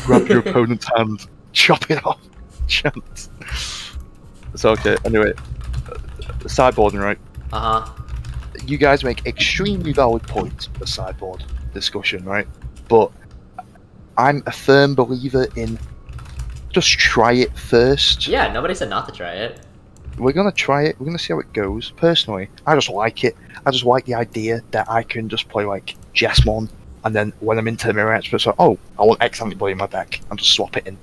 Grab your opponent's hand, chop it off. Chance. So okay. Anyway, sideboarding, right? You guys make extremely valid points for sideboard discussion, right? But I'm a firm believer in just try it first. Yeah, nobody said not to try it. We're gonna try it. We're gonna see how it goes. Personally, I just like it. I just like the idea that I can just play like Jesmon, and then when I'm into the mirror experts, like, oh, I want X antibody in my deck, and just swap it in.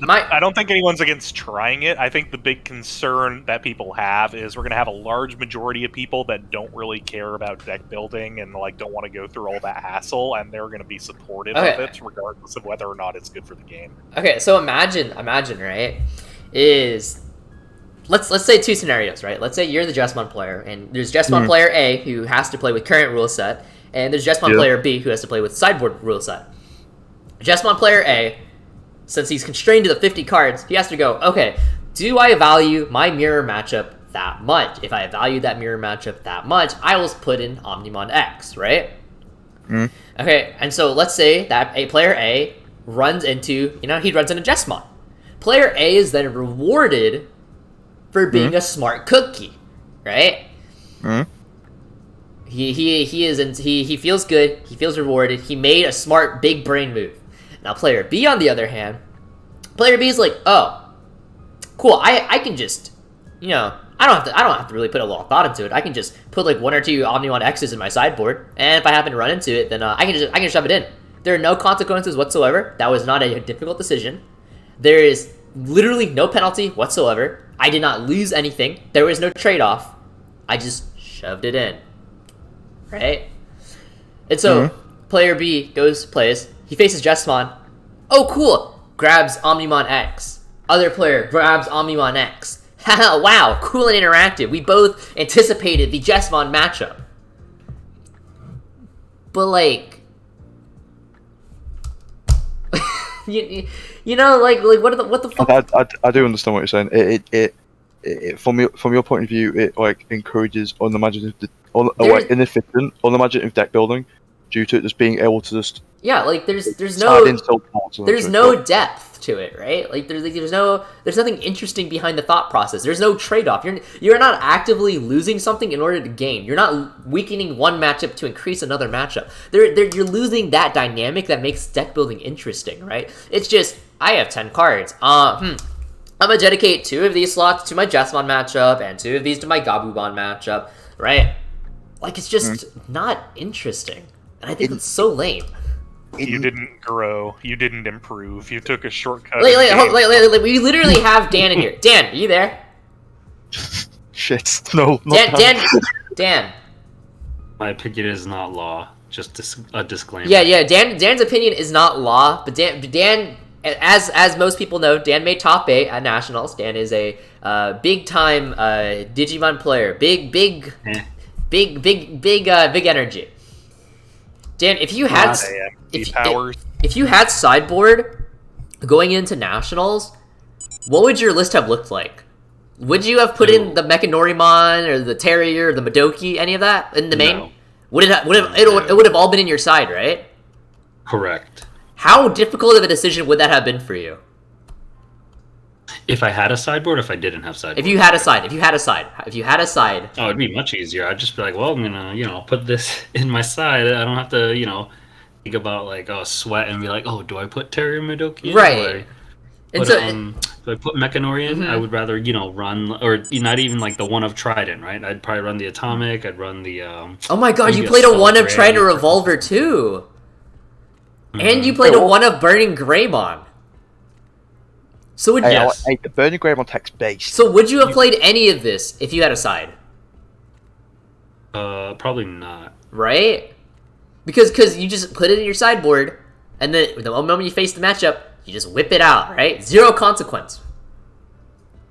I don't think anyone's against trying it. I think the big concern that people have is we're gonna have a large majority of people that don't really care about deck building and like don't want to go through all that hassle, and they're gonna be supportive of it regardless of whether or not it's good for the game. Okay, so imagine, right? Let's say two scenarios, right? Let's say you're the Jesmon player, and there's Jesmon player A who has to play with current rule set, and there's Jesmon player B who has to play with sideboard rule set. Jesmon player A, since he's constrained to the 50 cards, he has to go, okay, do I value my mirror matchup that much? If I value that mirror matchup that much, I will put in Omnimon X, right? Okay, and so let's say that player A runs into, he runs into Jesmon. Player A is then rewarded for being a smart cookie, right? He feels good. He feels rewarded. He made a smart big brain move. Now player B, on the other hand, player B is like, oh, cool. I can just, I don't have to really put a lot of thought into it. I can just put like 1 or 2 Omnimon X's in my sideboard, and if I happen to run into it, then I can shove it in. There are no consequences whatsoever. That was not a difficult decision. There is literally no penalty whatsoever. I did not lose anything. There was no trade-off. I just shoved it in. Right? And so, player B plays. He faces Jesmon. Oh, cool. Grabs Omnimon X. Other player grabs Omnimon X. Haha, wow. Cool and interactive. We both anticipated the Jesmon matchup. But, like... what the fuck? I do understand what you're saying. It from your point of view, it like encourages inefficient, unimaginative deck building due to it just being able to just there's no depth to it, right? Like there's nothing interesting behind the thought process. There's no trade-off. You're not actively losing something in order to gain. You're not weakening one matchup to increase another matchup. You're losing that dynamic that makes deck building interesting, right? It's just I have 10 cards. I'm gonna dedicate 2 of these slots to my Jesmon matchup and 2 of these to my Gabumon matchup, right? Like it's just not interesting, and I think it's so lame. You didn't grow. You didn't improve. You took a shortcut. We literally have Dan in here. Dan, are you there? Shit. No. Dan. My opinion is not law. Just a disclaimer. Yeah. Dan's opinion is not law, but Dan, as most people know, Dan made top 8 at Nationals. Dan is a big time Digimon player. Big energy. Dan, if you had sideboard going into Nationals, what would your list have looked like? Would you have put in the Mechanorimon or the Terrier or the Madoki, any of that in the main? No. It would have all been in your side, right? Correct. How difficult of a decision would that have been for you? If I had a sideboard, if I didn't have sideboard. If you had a side. Oh, it'd be much easier. I'd just be like, well, I'm gonna, put this in my side. I don't have to, think about like, sweat and be like, oh, do I put Terrier Madoki in? Right. Do I put Mechanori in? I would rather, run, or not even like the one of Trident, right? I'd probably run the Atomic. I'd run the. Oh my god, you played a one of Trident Revolver too, and you played a one of Burning Greymon. So would the Burning Greymon text base. So would you have played any of this if you had a side? Probably not. Right? Because you just put it in your sideboard, and then the moment you face the matchup, you just whip it out, right? 0 consequence.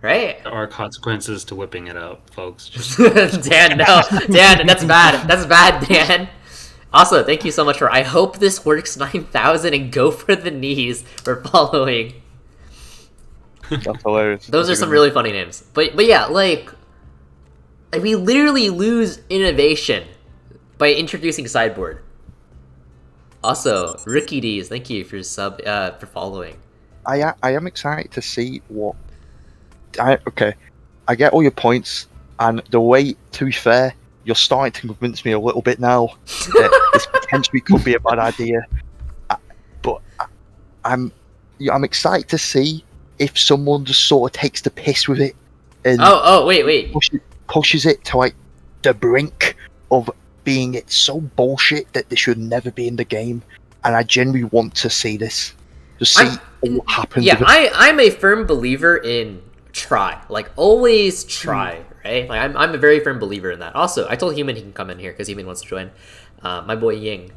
Right? There are consequences to whipping it out, folks. Dan, no. Dan, that's bad. That's bad, Dan. Also, thank you so much for I hope this works 9,000 and go for the knees for following. That's hilarious. Those are some really funny names. But yeah, like we literally lose innovation by introducing sideboard. Also, Ricky D's, thank you for for following. I am excited to see what. I get all your points, and the way, to be fair, you're starting to convince me a little bit now that this potentially could be a bad idea. But I'm excited to see if someone just sort of takes the piss with it and wait. pushes it to like the brink of being it so bullshit that they should never be in the game. And I genuinely want to see this. Just see what happens. Yeah, I'm a firm believer in try. Like, always try, right? Like, I'm a very firm believer in that. Also, I told Human he can come in here because Human wants to join. My boy Ying.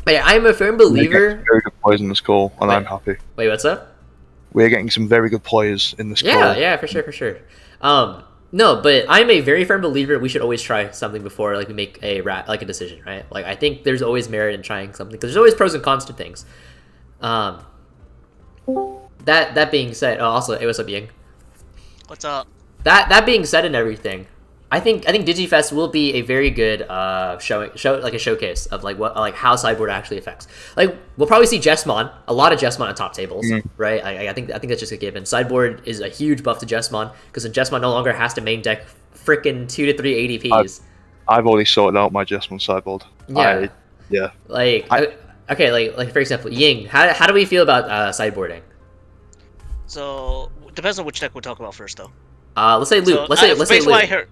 But yeah, I'm a firm believer. Very good players in this call, and I'm happy. Wait, what's up? We're getting some very good players in this call. Yeah, for sure. No, but I'm a very firm believer we should always try something before like we make a decision, right? Like, I think there's always merit in trying something because there's always pros and cons to things. That being said, also, hey, what's up, Ying? What's up? That being said and everything, I think DigiFest will be a very good showcase of like how sideboard actually affects. Like, we'll probably see Jessmon, a lot of Jessmon on top tables, right? I think that's just a given. Sideboard is a huge buff to Jessmon because Jessmon no longer has to main deck frickin' 2 to 3 ADPs. I've already sorted out my Jessmon sideboard. Yeah. Like for example, Ying, how do we feel about sideboarding? So depends on which deck we'll talk about first, though. Let's say Loop. So, let's say Loop.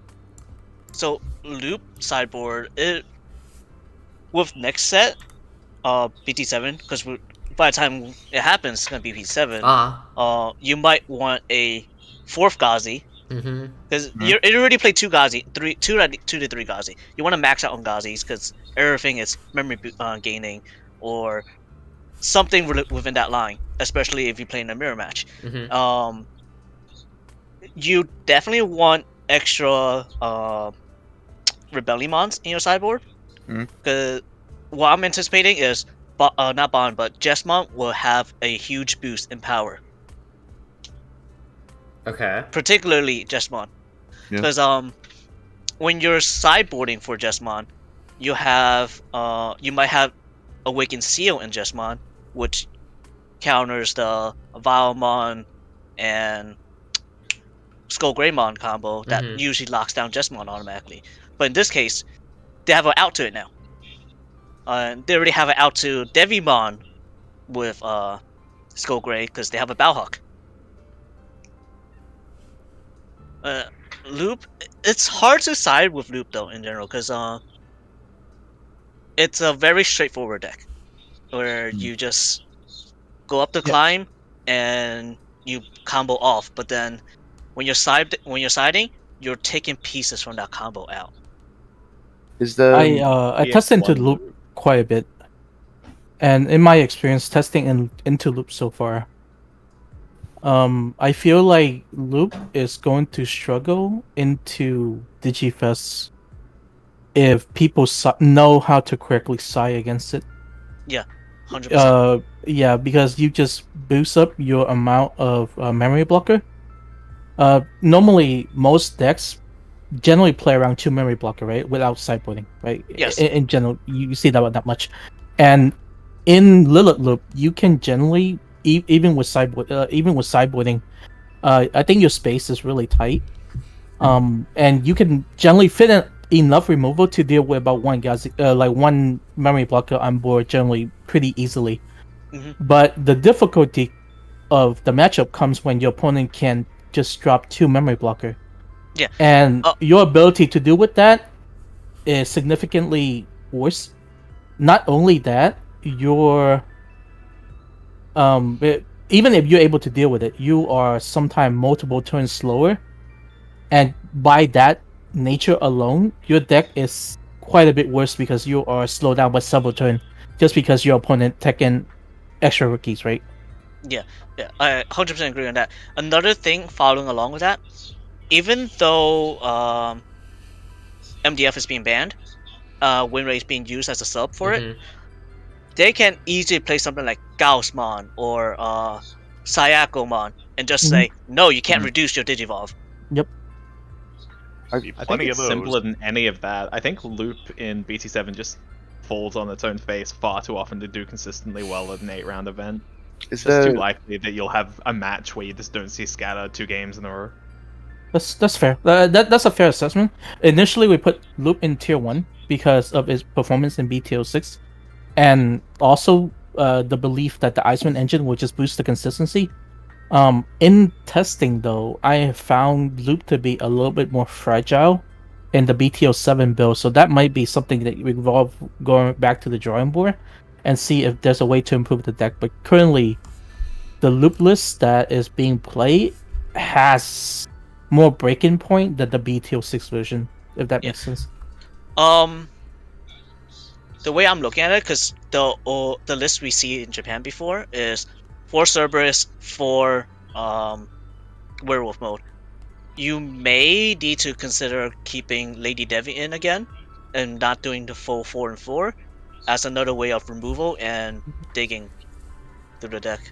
So Loop sideboard with next set, BT7, because by the time it happens, it's gonna be BT7. You might want a 4th Ghazi. Because you already played 2 Ghazi, 2 to 3 Ghazi. You want to max out on Ghazis because everything is memory gaining or something within that line, especially if you play in a mirror match. You definitely want extra Rebellion mons in your sideboard. Because what I'm anticipating is, not Bond, but Jessmon will have a huge boost in power. Okay. Particularly Jessmon. Because when you're sideboarding for Jessmon, you might have Awakened Seal in Jessmon, which counters the Vilemon and Skull Greymon combo that usually locks down Jessmon automatically. But in this case, they have an out to it now. They already have an out to Devimon with Skull Grey because they have a Bowhawk. Loop, it's hard to side with Loop though in general because it's a very straightforward deck where you just go up the climb and you combo off, but then when you're siding, you're taking pieces from that combo out. I tested into Loop quite a bit, and in my experience testing into Loop so far, I feel like Loop is going to struggle into DigiFest if people know how to correctly side against it. Yeah, 100%. Yeah, because you just boost up your amount of memory blocker. Normally, most decks generally play around 2 memory blocker, right? Without sideboarding, right? Yes. In general, you see that much. And in Lilith Loop, you can generally even with sideboarding, I think your space is really tight. And you can generally fit in enough removal to deal with about one memory blocker on board generally pretty easily. But the difficulty of the matchup comes when your opponent can just drop 2 memory blocker. Yeah. And your ability to deal with that is significantly worse. Not only that, your even if you're able to deal with it, you are sometimes multiple turns slower, and by that nature alone, your deck is quite a bit worse because you are slowed down by several turns just because your opponent taking extra rookies, right? Yeah, I 100% agree on that. Another thing following along with that, even though MDF is being banned, win rate is being used as a sub for it, they can easily play something like Gaussmon or Sayakomon and just say, no, you can't reduce your Digivolve. Yep. I think it's simpler than any of that. I think Loop in BT7 just falls on its own face far too often to do consistently well at an 8-round event. Is It's there too likely that you'll have a match where you just don't see scatter 2 games in a row. That's fair. That's a fair assessment. Initially, we put Loop in tier 1 because of its performance in BTO6, and also the belief that the Iceman engine will just boost the consistency. In testing, though, I have found Loop to be a little bit more fragile in the BTO7 build, so that might be something that we involve going back to the drawing board and see if there's a way to improve the deck. But currently, the Loop list that is being played has more breaking point than the BTO6 version, if that makes sense. The way I'm looking at it, because the list we see in Japan before is 4 Cerberus, 4 Werewolf mode. You may need to consider keeping Lady Devi in again and not doing the full 4 and 4 as another way of removal and digging through the deck.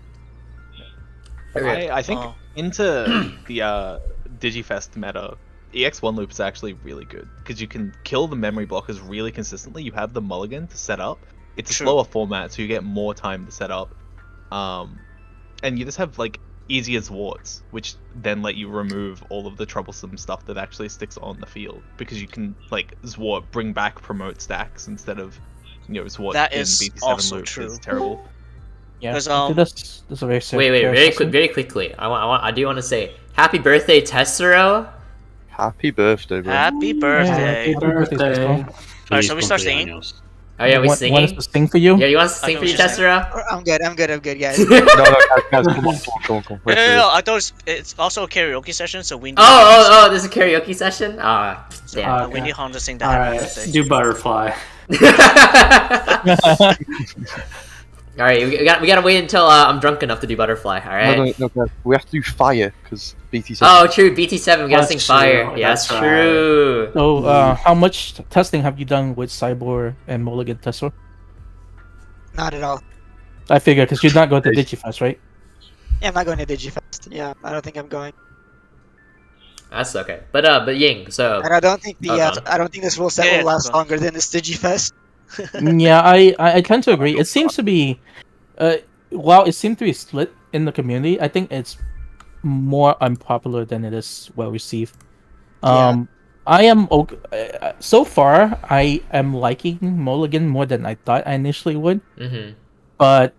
I think into the Digifest meta, EX1 Loop is actually really good because you can kill the memory blockers really consistently. You have the mulligan to set up. It's a slower format, so you get more time to set up. And you just have like easier Zwarts, which then let you remove all of the troublesome stuff that actually sticks on the field, because you can like Zwart bring back promote stacks instead of Zwart that in is BT7 also Loop true. is terrible. Yeah, that's a very very quickly. I do want to say happy birthday, Tessero. Happy birthday, bro. Happy birthday. Happy birthday. Alright, so we start singing. Oh yeah, we singing? Want us to sing for you? Yeah, you want us to sing for you, Tessero? I'm good, guys. No, guys, come on. Wait, No, I thought it's also a karaoke session, so we need there's a karaoke session? Damn. we need Hoang to sing the happy birthday. Do Butterfly. Alright, we gotta wait until I'm drunk enough to do Butterfly, alright? No, guys, we have to do Fire, because BT7... Oh, true, BT7, we gotta sing That's Fire. true, Yeah, that's that's true. So, how much testing have you done with Sideboard and Mulligan Tessor? Not at all. I figure, because you're not going to Digifest, right? Yeah, I'm not going to Digifest. Yeah, I don't think I'm going. That's okay. But Ying, so... And I don't think I don't think this rule set will last longer than this Digifest. Yeah, I tend to agree. It seems to be, while it seems to be split in the community, I think it's more unpopular than it is well received. I am so far I am liking Mulligan more than I thought I initially would. But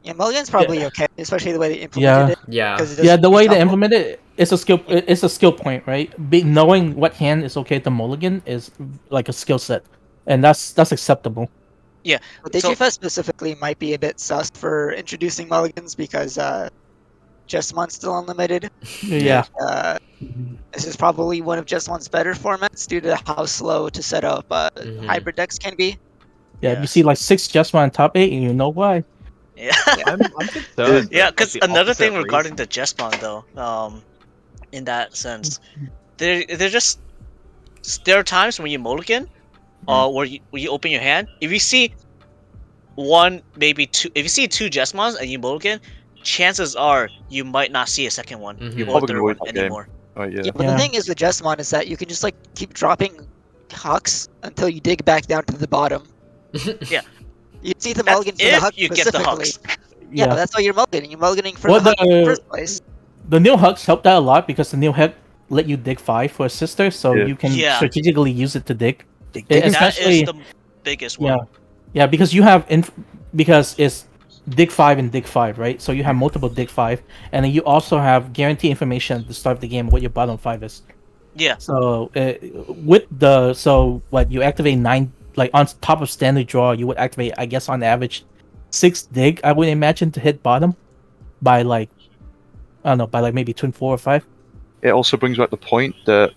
yeah, Mulligan's probably okay, especially the way they implemented it. Yeah, the way they implement it, it's a skill. It's a skill point, right? Knowing what hand is okay to Mulligan is like a skill set. And that's acceptable. Yeah. But Digifest specifically might be a bit sus for introducing mulligans because Jesmon's still unlimited. Yeah. This is probably one of Jesmon's better formats due to how slow to set up hybrid decks can be. Yeah, you see like 6 Jesmon in top 8, and you know why. Yeah. I'm concerned. Yeah, because another thing regarding the Jesmon though, in that sense, they're just there are times when you mulligan. Where you open your hand, if you see 1, maybe 2, if you see 2 Jesmons and you mulligan, chances are you might not see a second one or third one anymore. But the thing is with Jesmon is that you can just like keep dropping Hux until you dig back down to the bottom. Yeah. You see the mulligan for the Hux you get the specifically. Hux. Yeah, that's why you're mulliganing. You're mulliganing for the Hux in the first place. The new Hux helped out a lot because the new Hux let you dig 5 for a sister, so you can strategically use it to dig. That is the biggest one. Yeah, because you have because it's dig 5 and dig 5, right? So you have multiple dig 5, and then you also have guaranteed information at the start of the game what your bottom 5 is. Yeah. So you activate 9, like on top of standard draw, you would activate, I guess on average, 6 dig. I would imagine to hit bottom by like maybe between 4 or 5. It also brings back the point that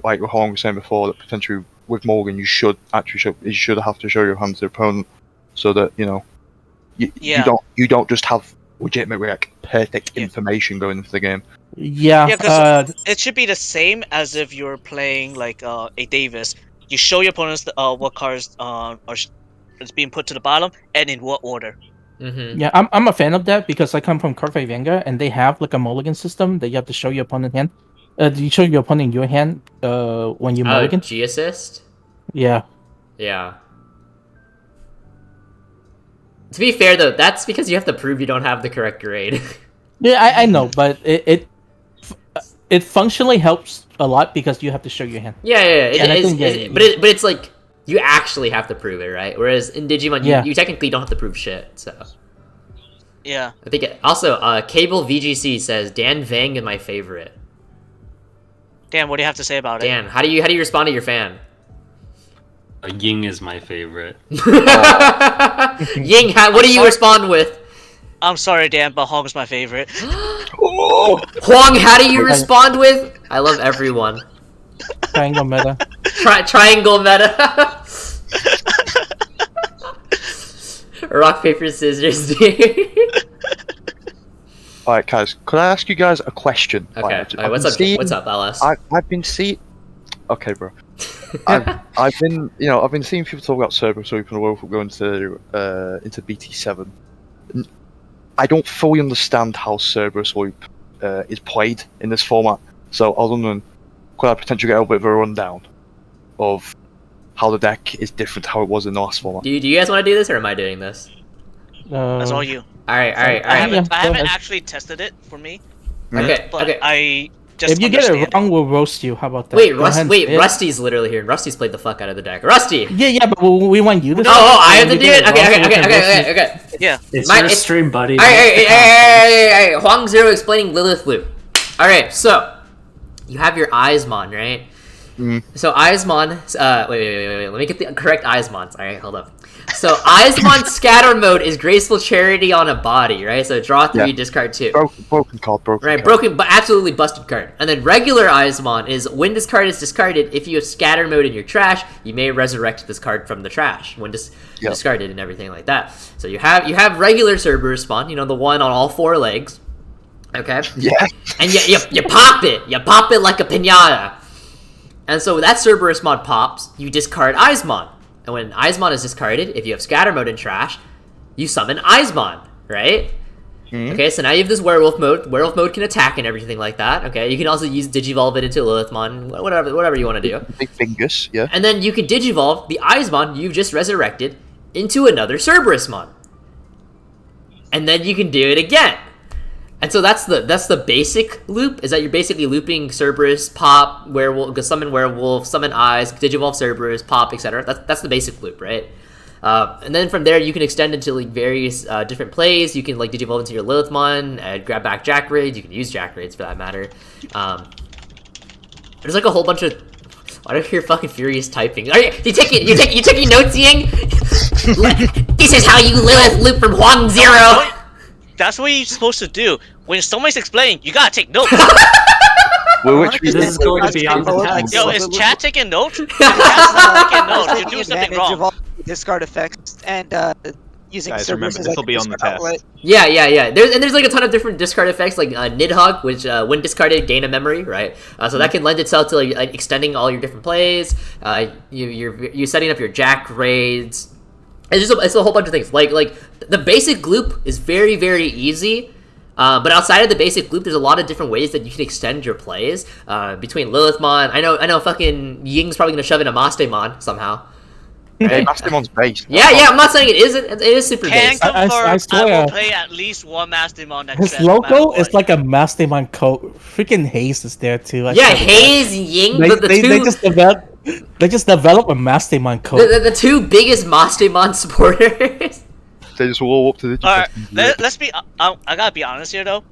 like Hoang was saying before, that potentially with Mulligan you should have to show your hand to the opponent, so that you don't just have legitimate like perfect information going into the game. Yeah, because it should be the same as if you're playing like a Davis. You show your opponents what cards is being put to the bottom and in what order. Yeah, I'm a fan of that because I come from Cardfight Vanguard and they have like a mulligan system that you have to show your opponent hand. You show your opponent your hand when you mulligan. G assist. Yeah. Yeah. To be fair though, that's because you have to prove you don't have the correct grade. Yeah, I know, but it functionally helps a lot because you have to show your hand. Yeah. But it's like you actually have to prove it, right? Whereas in Digimon, you technically don't have to prove shit. So yeah, I think also Cable VGC says Dan Vang is my favorite. Dan, what do you have to say about Dan, how do you respond to your fan? Ying is my favorite. Ying, what do you respond with? I'm sorry, Dan, but Hoang's my favorite. Hoang, how do you respond with? I love everyone. Triangle meta. Triangle meta. Rock, paper, scissors, dude. Alright, guys, could I ask you guys a question? Okay. What's up, Alice? I've been seeing. Okay, bro. I've been seeing people talk about Cerberus Loop and Wolf going into BT7. I don't fully understand how Cerberus Loop is played in this format. So I was wondering, could I potentially get a bit of a rundown of how the deck is different to how it was in the last format? Do you guys want to do this, or am I doing this? That's all you. All right. I haven't actually tested it for me. Okay. I just if you get it wrong, we'll roast you. How about that? Wait, Rusty's literally here. Rusty's played the fuck out of the deck. Rusty. Yeah, but we want you to. I have to do it. Okay. Yeah. It's your stream, buddy. Alright. Hoang Zero explaining Lilith Loop. Alright, so you have your Eismon, right? So Eismon, wait, let me get the correct Eismons. Alright, hold up. So Eismon Scatter Mode is Graceful Charity on a body, right? So draw 3, discard 2. Broken card. Right, broken, but absolutely busted card. And then regular Eismon is when this card is discarded, if you have Scatter Mode in your trash, you may resurrect this card from the trash when discarded and everything like that. So you have regular Cerberus spawn, the one on all 4 legs. Okay? Yeah. And you pop it. You pop it like a piñata. And so that Cerberus mod pops, you discard Eismon. And when Eismon is discarded, if you have Scatter Mode in trash, you summon Eismon, right? Okay, so now you have this Werewolf Mode. Werewolf Mode can attack and everything like that, okay? You can also use Digivolve it into Lilithmon, whatever you want to do. Big fingers, yeah. And then you can Digivolve the Eismon you've just resurrected into another Cerberusmon. And then you can do it again. And so that's the basic loop, is that you're basically looping Cerberus, pop, werewolf, summon eyes, Digivolve Cerberus, pop, etc. That's the basic loop, right? And then from there you can extend into like various different plays. You can like Digivolve into your Lilithmon, and grab back Jack Raids. You can use Jack Raids for that matter. There's like a whole bunch of. Why do I hear fucking furious typing? You taking notes, Ying? This is how you Lilith Loop from Hoang Zero. That's what you're supposed to do. When someone's explaining, you gotta take notes. This is going to be on the test. Yo, is chat taking notes? Chat's not taking notes. You're doing something wrong. Discard effects and using Guys, remember, this will be on the test. Yeah. There's like a ton of different discard effects, like Nidhogg, which when discarded, gain a memory, right? So that can lend itself to like extending all your different plays. You're setting up your Jack Raids. It's a whole bunch of things. Like the basic loop is very, very easy. But outside of the basic loop, there's a lot of different ways that you can extend your plays. Between Lilithmon, I know fucking Ying's probably gonna shove in a Mastemon somehow. Right? Hey, Mastemon's base. Yeah, I'm not saying it isn't. It is super base. I will play at least one Mastemon next. His logo is like a Mastemon coat. Freaking Haze is there too. Haze, Ying, They just developed a Mastemon coat. The two biggest Mastemon supporters. They just roll up to the. Alright, let's be. I gotta be honest here though.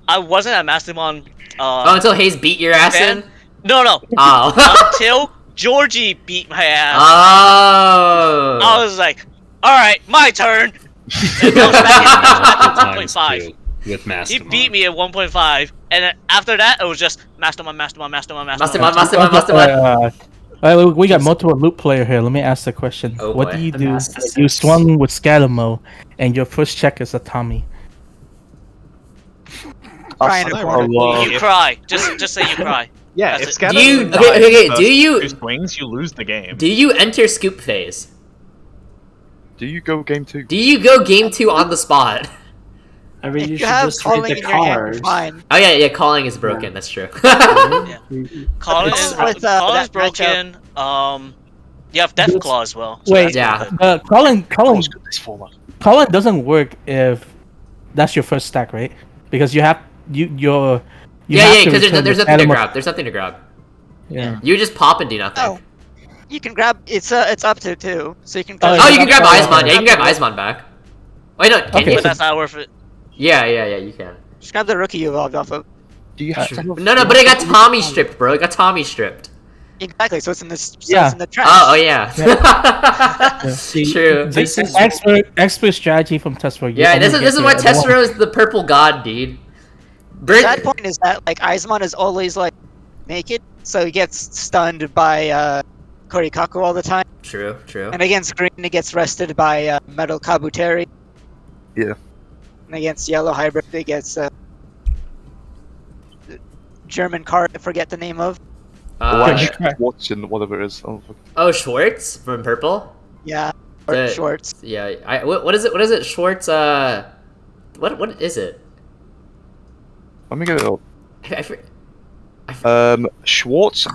I wasn't a Mastemon. Until Haze beat your ass in. No. Oh. Until Georgie beat my ass. Oh. I was like, alright, my turn. And goes back in 1.5. With Mastemon. He beat me at 1.5, and then after that, it was just Mastemon. We got multiple loop player here. Let me ask the question. Oh, what boy. do you do? You swung with Scatter Mode, and your first check is a Tommy. You cry. Just say you cry. Yeah, if Scatter do you two swings, you lose the game. Do you enter scoop phase? Do you go game 2? Do you go game 2 on the spot? I mean, you should have just read the cards. Oh yeah, calling is broken. That's true. Calling is broken. You have Death Claw as well. So wait, yeah. calling. This format. Colin doesn't work if that's your first stack, right? Because you have yeah, because there's nothing to grab. There's nothing to grab. Yeah. You just pop and do nothing. Oh, you can grab. It's up to 2, so you can. Oh, Oh, you can grab Eismon. Yeah, you can grab Eismon back. Wait, no, can you? But that's not worth it. Yeah, you can. Just grab the rookie you evolved off of. Do you have to have No, but it got Tommy stripped, bro. It got Tommy stripped. Exactly. So it's in this. Yeah. It's in the trash. Oh yeah. True. This is expert strategy from Tessero. Yeah, this is why Tessero is the purple god, dude. The sad point is that like Eismon is always like naked, so he gets stunned by Korikaku all the time. True. And against green, he gets rested by Metal Kabuteri. Yeah. And against yellow hybrid, he gets German card I forget the name of. Watson, whatever it is. Oh, Schwartz from purple. Yeah, or Schwartz. Yeah, what is it? What is it? Schwartz. What is it? Let me get it up. Schwartz.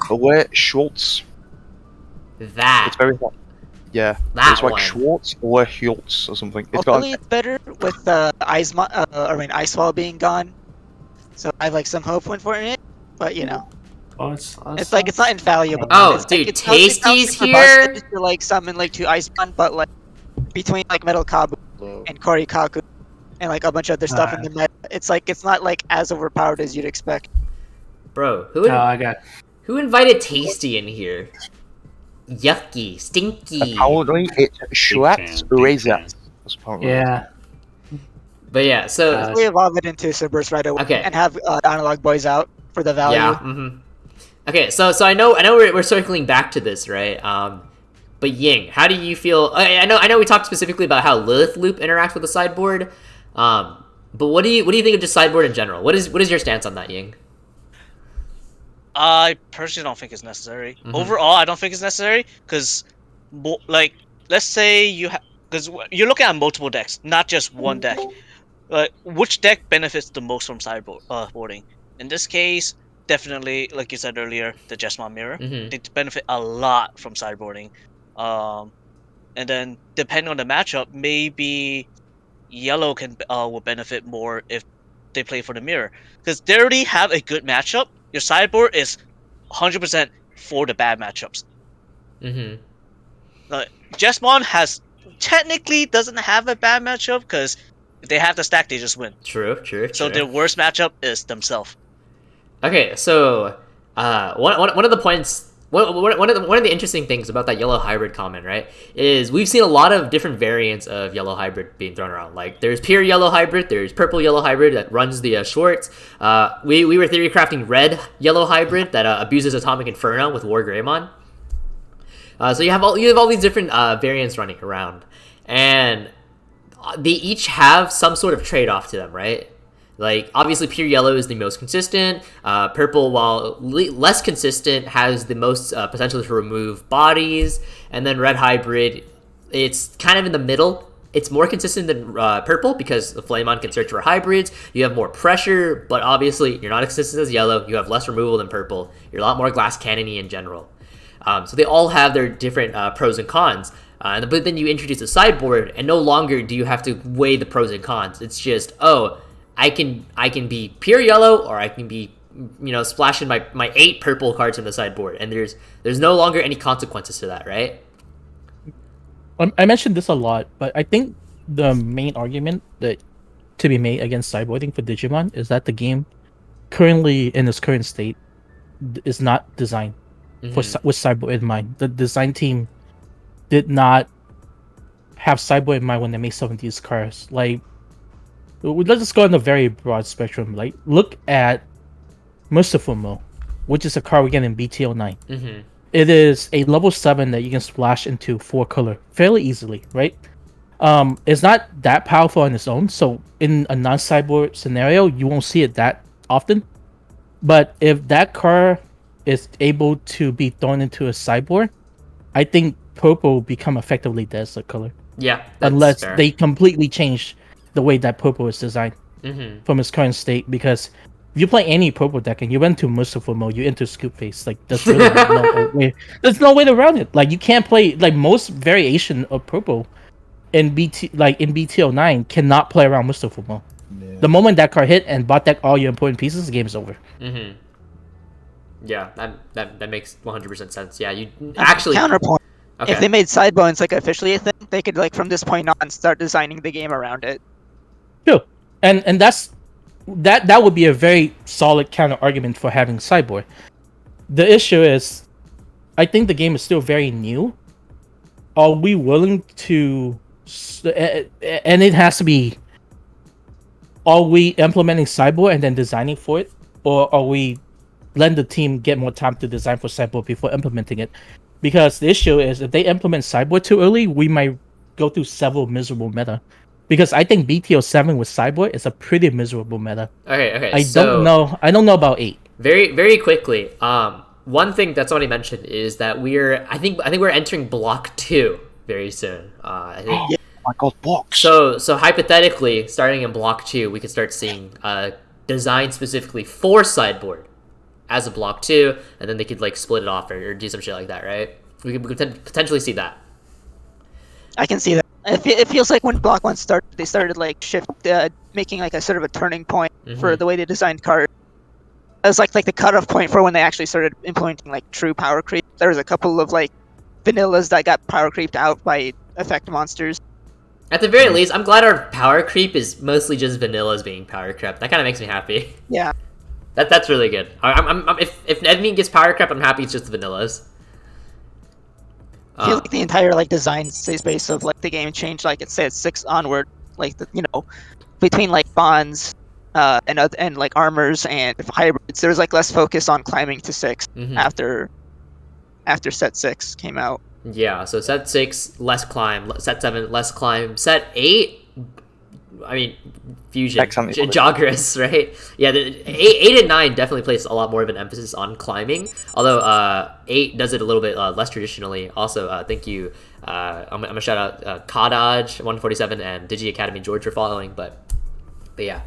That. It's very hot. Yeah. That it's like one. Schwartz or Schultz or something. It's Hopefully it's better with Icewall being gone. So I have like some hope for it, but you know. Oh, it's like it's not infallible. Oh, it's dude, like, Tasty's super here. busted to like summon like 2 Iceman, but like between like Metal Kabu and Korikaku and like a bunch of other stuff in the meta, it's like it's not like as overpowered as you'd expect. Bro, who invited Tasty in here? Yucky, stinky. Apparently it's Schwartz Razors. Yeah. But yeah, so we evolve it into Cerberus right away, and have analog boys out for the value. Yeah. Okay, so I know we're circling back to this, right? But Ying, how do you feel? I know we talked specifically about how Lilith Loop interacts with the sideboard. But what do you think of just sideboard in general? What is your stance on that, Ying? I personally don't think it's necessary. Overall, I don't think it's necessary because, like, let's say because you're looking at multiple decks, not just one deck. Which deck benefits the most from sideboarding? In this case, definitely, like you said earlier, the Jesmon Mirror. They benefit a lot from sideboarding. And then depending on the matchup, maybe yellow will benefit more if they play for the mirror, because they already have a good matchup. Your sideboard is 100% for the bad matchups. Jesmon technically doesn't have a bad matchup because if they have the stack, they just win. True. So their worst matchup is themselves. Okay, so one of the points. One of the interesting things about that yellow hybrid comment, right, is we've seen a lot of different variants of yellow hybrid being thrown around. Like there's pure yellow hybrid, there's purple yellow hybrid that runs the Schwartz. We were theory crafting red yellow hybrid that abuses Atomic Inferno with War Greymon. So you have all these different variants running around, and they each have some sort of trade-off to them, right? Like, obviously, pure yellow is the most consistent. Purple, while less consistent, has the most potential to remove bodies. And then red hybrid, it's kind of in the middle. It's more consistent than purple because the Flamon can search for hybrids. You have more pressure, but obviously, you're not as consistent as yellow. You have less removal than purple. You're a lot more glass cannon-y in general. So they all have their different pros and cons. But then you introduce a sideboard, and no longer do you have to weigh the pros and cons. It's just, I can be pure yellow, or I can be, splashing my 8 purple cards in the sideboard, and there's no longer any consequences to that, right? I mentioned this a lot, but I think the main argument that to be made against sideboarding for Digimon is that the game currently in its current state is not designed with sideboard in mind. The design team did not have sideboard in mind when they made some of these cards. Like, let's just go on a very broad spectrum. Like, look at Merciful Mo, which is a card we get in BT09. It is a level 7 that you can splash into 4 color fairly easily, right? It's not that powerful on its own, so in a non-sideboard scenario, you won't see it that often. But if that card is able to be thrown into a sideboard, I think purple will become effectively dead as a color. Yeah, unless fair. They completely change the way that purple is designed from its current state. Because if you play any purple deck and you went to Merciful Mode, you enter Scoop Face. Like, there's really no way. There's no way around it. Like, you can't play like most variation of purple. in BT09 cannot play around Mystical Mode. The moment that card hit and bot deck all your important pieces, the game is over. Mm-hmm. Yeah, that makes 100% sense. Yeah, you actually counterpoint. Okay. If they made sideboards like officially a thing, they could like from this point on start designing the game around it. True, and that would be a very solid counter argument for having sideboard. The issue is, I think the game is still very new. Are we willing to, and it has to be, are we implementing sideboard and then designing for it, or are we letting the team get more time to design for sideboard before implementing it? Because the issue is, if they implement sideboard too early, we might go through several miserable meta. Because I think BT07 with sideboard is a pretty miserable meta. Okay. I don't know about 8. Very, very quickly. One thing that somebody mentioned is that I think we're entering block 2 very soon. I think. Oh my god, blocks. So hypothetically, starting in block 2, we could start seeing design specifically for sideboard as a block 2, and then they could like split it off or do some shit like that, right? We could potentially see that. I can see that. It feels like when block 1 started, they started like making like a sort of a turning point for the way they designed cards. It was like the cutoff point for when they actually started implementing like true power creep. There was a couple of like vanillas that got power creeped out by effect monsters. At the very least, I'm glad our power creep is mostly just vanillas being power crept. That kind of makes me happy. Yeah. That's really good. If enemy gets power crept, I'm happy it's just the vanillas. I feel like the entire like design space of like the game changed. Like it said 6 onward, like between like bonds, and like armors and hybrids, there was like less focus on climbing to 6 after set 6 came out. Yeah, so set 6 less climb, set 7 less climb, set 8. I mean, fusion, Joggerus, right? Yeah, 8 and 9 definitely place a lot more of an emphasis on climbing. Although 8 does it a little bit less traditionally. Also, thank you. I'm gonna shout out Kodaj 147 and Digi Academy George for following. But yeah,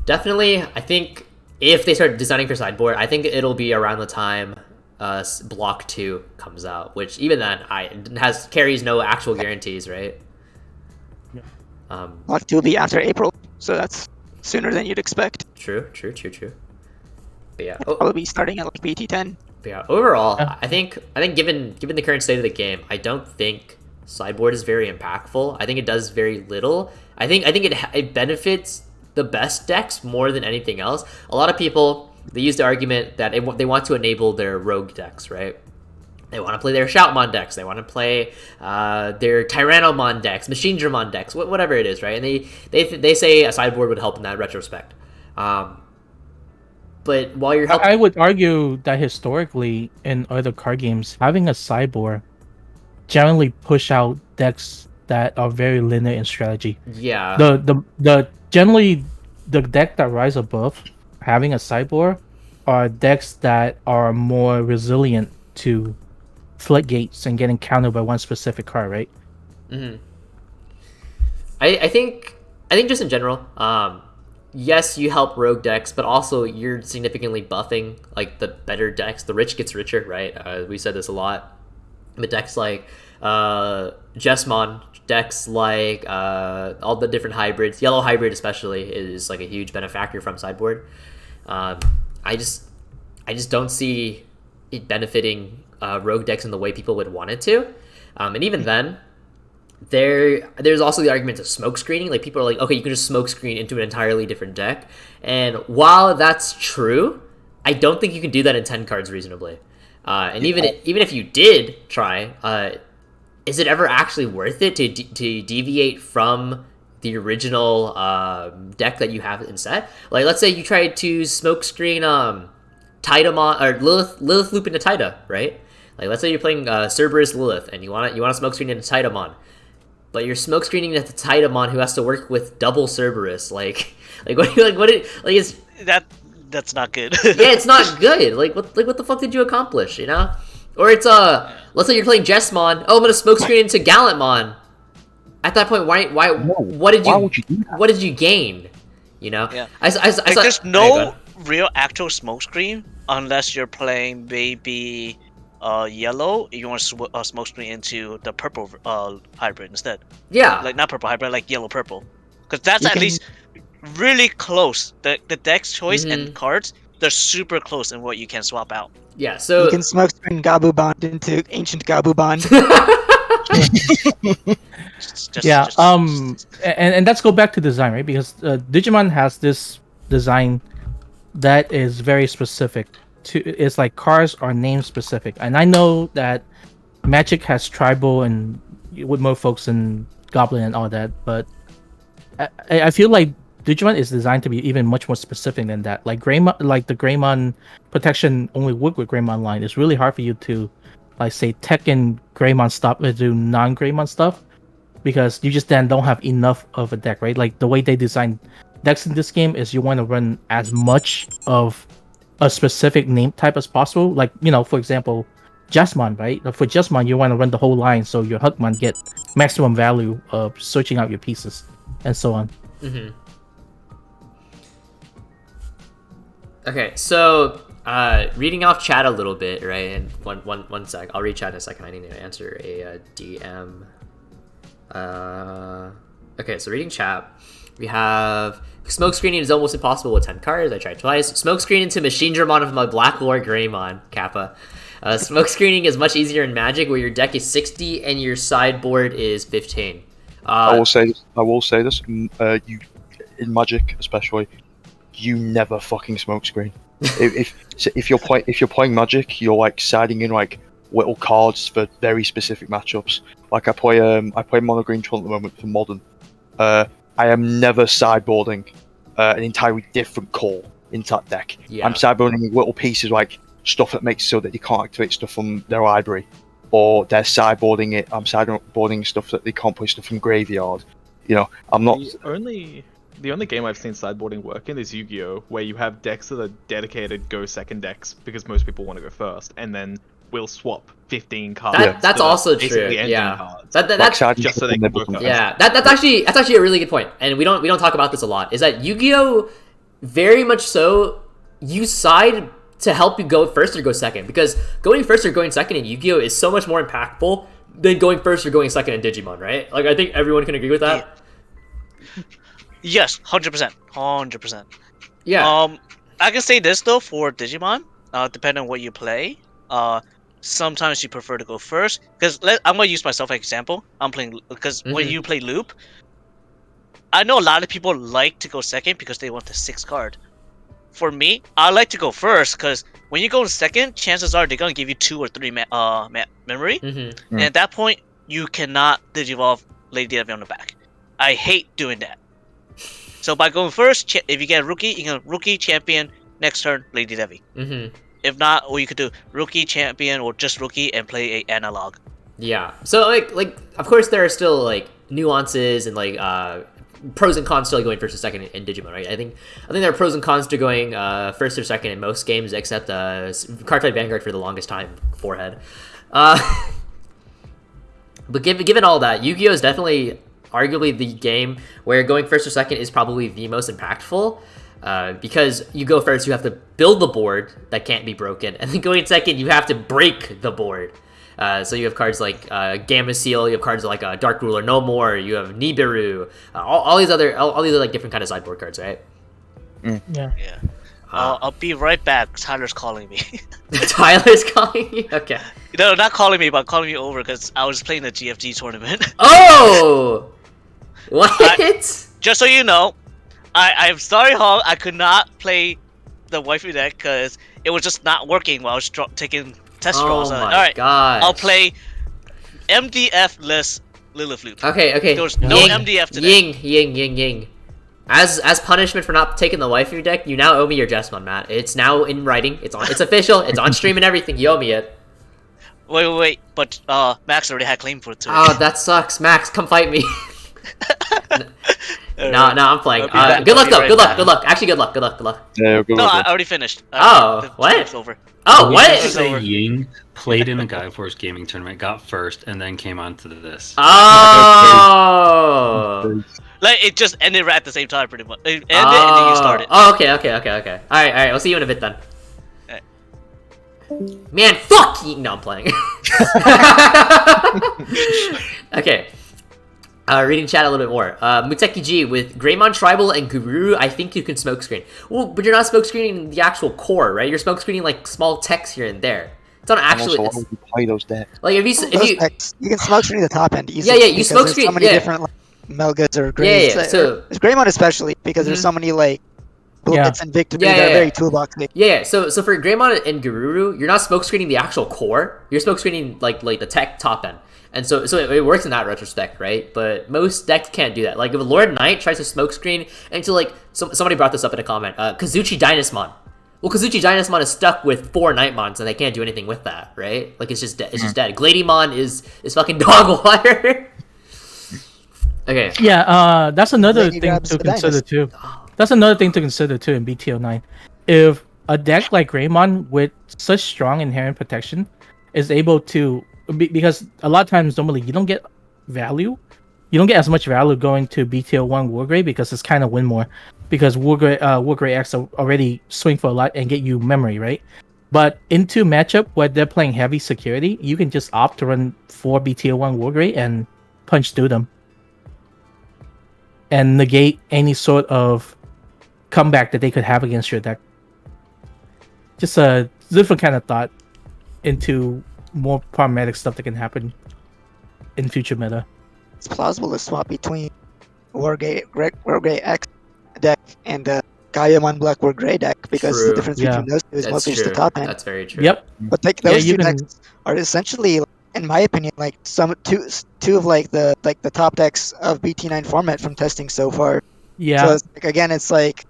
definitely. I think if they start designing for sideboard, I think it'll be around the time block 2 comes out. Which even then, carries no actual guarantees, right? Block 2 will be after April, so that's sooner than you'd expect. True. But yeah, probably be starting at like BT10. But yeah, overall, I think given the current state of the game, I don't think sideboard is very impactful. I think it does very little. I think it benefits the best decks more than anything else. A lot of people, they use the argument that they want to enable their rogue decks, right? They want to play their Shoutmon decks. They want to play their Tyrannomon decks, Machine Dramon decks, whatever it is, right? And they say a sideboard would help in that retrospect. But while you're helping, I would argue that historically in other card games, having a sideboard generally push out decks that are very linear in strategy. Yeah. The generally the deck that rise above having a sideboard are decks that are more resilient to floodgates and getting countered by one specific card, right? I think just in general, yes, you help rogue decks, but also you're significantly buffing like the better decks. The rich gets richer, right? We said this a lot. But decks like Jesmon, decks like all the different hybrids, yellow hybrid especially is like a huge benefactor from sideboard. I just don't see it benefiting rogue decks in the way people would want it to. And even then, there's also the argument of smoke screening. Like people are like, okay, you can just smoke screen into an entirely different deck. And while that's true, I don't think you can do that in 10 cards reasonably. And even if you did try, is it ever actually worth it to deviate from the original deck that you have in set? Like, let's say you tried to smoke screen Tidamon or Lilith Loop into Tida, right? Like, let's say you're playing Cerberus Lilith and you want to smoke screen into Tidamon, but you're smoke screening into Tidamon who has to work with double Cerberus. That's not good. Yeah, it's not good. What the fuck did you accomplish? You know? Or it's let's say you're playing Jesmon. Oh, I'm gonna smoke screen into Gallantmon. At that point, what did you gain? You know? Yeah. There's no real actual smoke screen unless you're playing maybe yellow, you want to smoke screen into the purple hybrid instead. Yeah. Like not purple hybrid, like yellow purple, because that's at least really close. The deck's choice and cards, they're super close in what you can swap out. Yeah. So you can smoke screen Gabu Bond into ancient Gabu Bond. And let's go back to design, right? Because Digimon has this design that is very specific. It's like cars are name specific, and I know that Magic has tribal and with Mofolks and Goblin and all that, but I feel like Digimon is designed to be even much more specific than that. Like Greymon, like the Greymon protection only work with Greymon line. It's really hard for you to, like, say Tekken Greymon stuff to do non-Greymon stuff, because you just then don't have enough of a deck, right? Like the way they design decks in this game is you want to run as much of a specific name type as possible. Like, you know, for example, Jasmine, right? For Jasmine, you want to run the whole line so your Hookman get maximum value of searching out your pieces, and so on. Okay, so reading off chat a little bit, right? And one sec, I'll read chat in a second. I need to answer a DM. Okay, so reading chat, we have smoke screening is almost impossible with 10 cards. I tried twice. Smoke screening into Machine Dramon of my Black Lord Greymon Kappa. Smoke screening is much easier in Magic, where your deck is 60 and your sideboard is 15. I will say this. You in Magic especially, you never fucking smoke screen. if you're playing Magic, you're like siding in like little cards for very specific matchups. Like I play Mono Green Tron at the moment for Modern. I am never sideboarding an entirely different call into that deck. Yeah. I'm sideboarding little pieces like stuff that makes so that you can't activate stuff from their library, or they're sideboarding it. I'm sideboarding stuff that they can't play stuff from graveyard. You know, I'm not. The only game I've seen sideboarding work in is Yu-Gi-Oh, where you have decks that are dedicated go second decks because most people want to go first, and then we'll swap 15 cards. That's also true. Yeah, that's just so they can go first. Yeah, that's actually a really good point, and we don't talk about this a lot. Is that Yu-Gi-Oh very much so you side to help you go first or go second, because going first or going second in Yu-Gi-Oh is so much more impactful than going first or going second in Digimon, right? Like I think everyone can agree with that. Yes, 100%. Yeah. I can say this though for Digimon, depending on what you play. Sometimes you prefer to go first, because I'm gonna use myself as an example. I'm playing because when you play Loop, I know a lot of people like to go second because they want the 6th card. For me, I like to go first because when you go second, chances are they're gonna give you 2 or 3 memory, and at that point you cannot Digivolve Lady Devi on the back. I hate doing that. So by going first, if you get a rookie, you can rookie champion next turn Lady Devi. If not, or you could do rookie champion or just rookie and play a analog. Yeah. So like of course there are still like nuances and like pros and cons to like going first or second in Digimon, right? I think there are pros and cons to going first or second in most games, except Cardfight Vanguard for the longest time. Forehead. But given all that, Yu-Gi-Oh is definitely arguably the game where going first or second is probably the most impactful, because you go first, you have to build the board that can't be broken, and then going second, you have to break the board. So you have cards like Gamma Seal, you have cards like Dark Ruler No More, you have Nibiru, all these other like different kind of sideboard cards, right? Yeah. I'll be right back. Tyler's calling me. Tyler's calling you? Okay. No, not calling me, but calling me over because I was playing the GFG tournament. Oh! What? Just so you know, I'm sorry, Hoang, I could not play the waifu deck because it was just not working while I was taking test draws. Oh my Alright, gosh. I'll play MDF-less Lilith Loop. Okay. There was no MDF today. Ying. As punishment for not taking the waifu deck, you now owe me your Jessamon, Matt. It's now in writing. It's official. It's on stream and everything. You owe me it. Wait. But Max already had claim for it too. Oh, that sucks. Max, come fight me. No, I'm playing. Good luck. Actually, good luck. Yeah, good no, luck. I already finished. What? It's over. Oh, We what? used to say Ying played in a Guy Force gaming tournament, got first, and then came on to this. Oh. Like it just ended right at the same time, pretty much. It ended and then you started. Oh, okay. All right. We'll see you in a bit then. Man, fuck you! No, I'm playing. Okay. Reading chat a little bit more. Muteki G, with Greymon Tribal and Guru, I think you can smoke screen. Well, but you're not smoke screening the actual core, right? You're smoke screening like small text here and there. It's not actually. Also, you play those decks. Like if you can smoke screen the top end easily. Yeah, you smoke screen. So many different like, Melgas or Greys. Yeah. So Greymon especially because there's so many like bullets and victory that are very toolboxy. Yeah. So for Greymon and Garuru, you're not smoke screening the actual core. You're smoke screening like the tech top end. And so it works in that retrospect, right? But most decks can't do that. Like if Lord Knight tries to smoke screen into like somebody brought this up in a comment, Kazuchi Dynasmon. Well, Kazuchi Dynasmon is stuck with 4 Nightmons and they can't do anything with that, right? Like it's just dead. Gladymon is fucking dog water. Okay. Yeah, that's another thing to consider too. That's another thing to consider too in BTO9. If a deck like Greymon with such strong inherent protection is able to, because a lot of times normally you don't get value, you don't get as much value going to BTO1 Wargrey because it's kind of win more, because Wargrey X already swing for a lot and get you memory, right? But into matchup where they're playing heavy security, you can just opt to run 4 BTO1 Wargrey and punch through them and negate any sort of comeback that they could have against your deck. Just a different kind of thought into more problematic stuff that can happen in future meta. It's plausible to swap between Wargrey X deck and Gaiamon Black Wargrey deck because the difference between those two is mostly just the top end. That's very true. Yep. But like those two decks are essentially, in my opinion, like two of like the top decks of BT9 format from testing so far. Yeah. So it's, like, again, it's like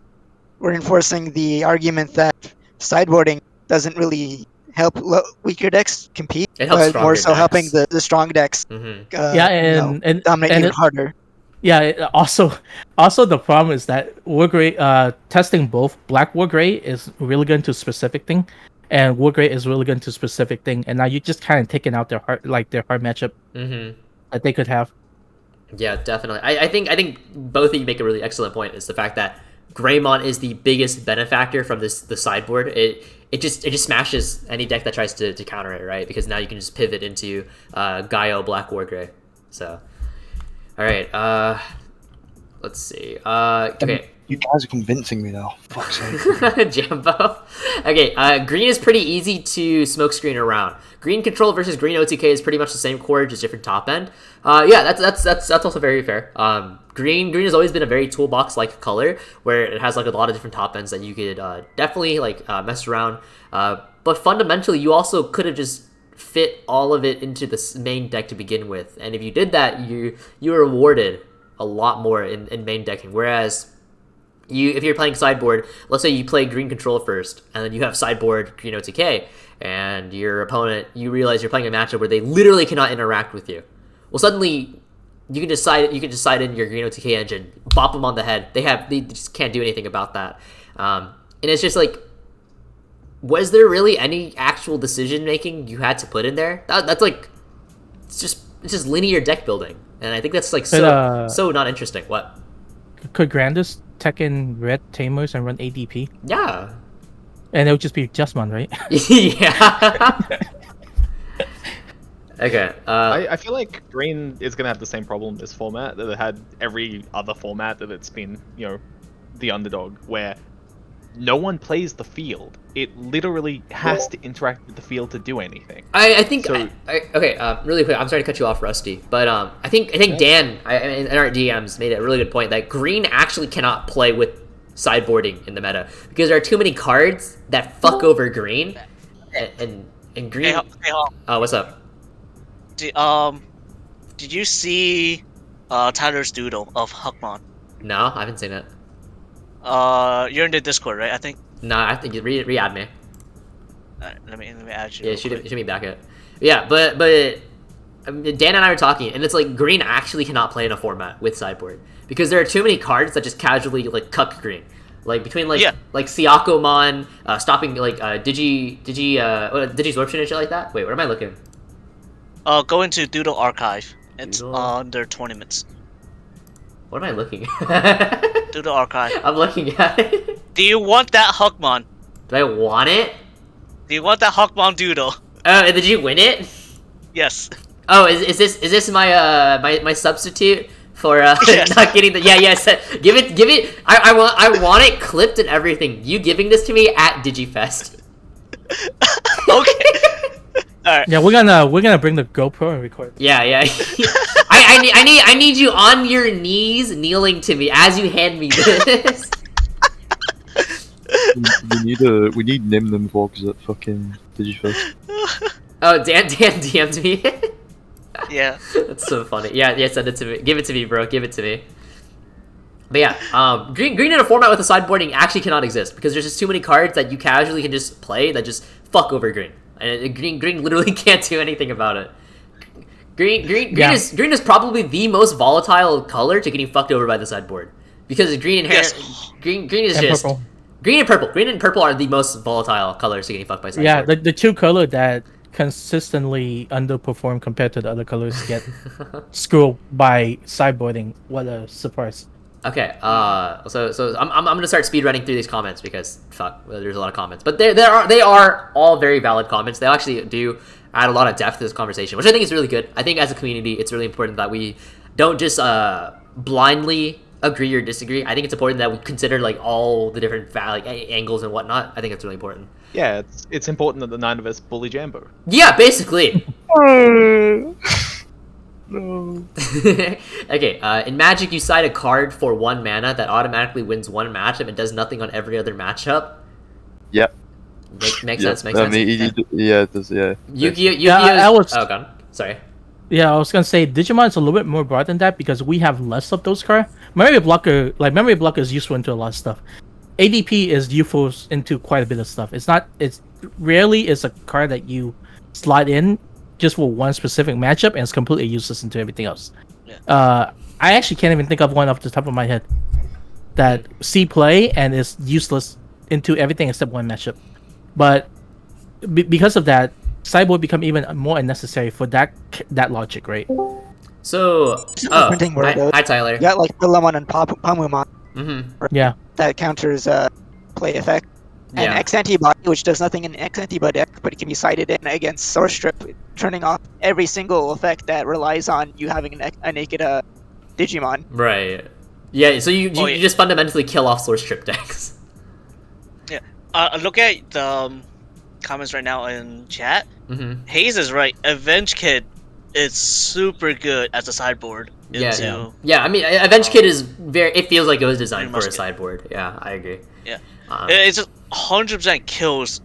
we're enforcing the argument that sideboarding doesn't really help weaker decks compete, but more so helping the strong decks. Mm-hmm. And dominate even harder. Yeah. Also the problem is that Wargrey testing both Black Wargrey is really good into specific thing, and Wargrey is really good into specific thing, and now you just kind of taking out their hard matchup that they could have. Yeah, definitely. I think both of you make a really excellent point. Is the fact that Greymon is the biggest benefactor from the sideboard. It just smashes any deck that tries to counter it, right? Because now you can just pivot into Gaio Black Wargrey. So, all right. Let's see. Okay. You guys are convincing me now. Fuck's sake. Jambo. Okay, green is pretty easy to smoke screen around. Green control versus green OTK is pretty much the same core, just different top end. Yeah, that's also very fair. Green has always been a very toolbox like color, where it has like a lot of different top ends that you could definitely like mess around. But fundamentally, you also could have just fit all of it into the main deck to begin with, and if you did that, you were rewarded a lot more in main decking. Whereas if you're playing sideboard, let's say you play green control first, and then you have sideboard green OTK, and your opponent, you realize you're playing a matchup where they literally cannot interact with you. Well, suddenly you can decide in your green OTK engine, bop them on the head. They just can't do anything about that. And it's just like, was there really any actual decision making you had to put in there? That's like, it's just linear deck building, and I think that's like so not interesting. What? Could Grandis tech in red Tamers and run ADP? Yeah. And it would just be Justmon, right? Yeah. Okay. I feel like green is going to have the same problem in this format that it had every other format that it's been, the underdog, where no one plays the field. It literally has to interact with the field to do anything. I think so. Really quick, I'm sorry to cut you off, Rusty, but I think Dan in our DMs made a really good point that green actually cannot play with sideboarding in the meta because there are too many cards that fuck over green, and green. Oh, what's up? Did you see Tyler's doodle of Huckmon? No, I haven't seen it. You're in the Discord, right? I think. No, I think you re-add me. Let me add you. Yeah, shoot me back it. Yeah, but Dan and I were talking, and it's like green actually cannot play in a format with sideboard because there are too many cards that just casually like cuck green. Like between like Siakomon, stopping like Digisorption and shit like that. Wait, where am I looking? Go into Doodle Archive. It's under tournaments. What am I looking at? Doodle Archive. I'm looking at it. Do you want that Huckmon? Do I want it? Do you want that Hawkmon Doodle? Did you win it? Yes. Oh, is this my my substitute for Yes. not getting the give it. I want it clipped and everything. You giving this to me at DigiFest? Okay. Alright. Yeah, we're gonna bring the GoPro and record. Yeah. I need you on your knees, kneeling to me as you hand me this. we need Nim them vlogs at fucking DigiFest. Oh, Dan DM'd me. Yeah. That's so funny. Yeah, send it to me. Give it to me, bro. Give it to me. But yeah, green in a format with a sideboarding actually cannot exist because there's just too many cards that you casually can just play that just fuck over green. And green literally can't do anything about it. Green is probably the most volatile color to getting fucked over by the sideboard because green is And just purple. green and purple are the most volatile colors to getting fucked by sideboard. Yeah, the two color that consistently underperform compared to the other colors get screwed by sideboarding. What a surprise! Okay, so I'm gonna start speed running through these comments because fuck, there's a lot of comments, but they are all very valid comments. They actually do add a lot of depth to this conversation, which I think is really good. I think as a community, it's really important that we don't just blindly agree or disagree. I think it's important that we consider like all the different angles and whatnot. I think it's really important. Yeah, it's important that the 9 of us bully Jambo. Yeah, basically. No. Okay, in Magic, you side a card for 1 mana that automatically wins 1 matchup and does nothing on every other matchup. Yep. Makes sense. Makes I sense. mean, yeah, it does. Yeah. Yu-Gi-Oh! Oh, gone. Sorry. Yeah, I was gonna say Digimon is a little bit more broad than that because we have less of those cards. Memory blocker is useful into a lot of stuff. ADP is useful into quite a bit of stuff. It's rarely is a card that you slide in just for one specific matchup and it's completely useless into everything else. Yeah. I actually can't even think of one off the top of my head that see play and is useless into everything except one matchup. But because of that, sideboard become even more unnecessary for that logic, right? So, Printing hi Tyler. You got like Pillamon and Pamumon. Mm-hmm. Yeah. That counters play effect. And Yeah. X Antibody, which does nothing in X Antibody deck, but it can be sided in against Source Strip, turning off every single effect that relies on you having a naked Digimon. Right. Yeah. So you just fundamentally kill off Source Strip decks. Yeah. Look at the comments right now in chat. Mm-hmm. Hayes is right. Avenge Kid is super good as a sideboard. Yeah. I mean, Avenge Kid is it feels like it was designed for a sideboard. Yeah, I agree. Yeah. It's just 100% kills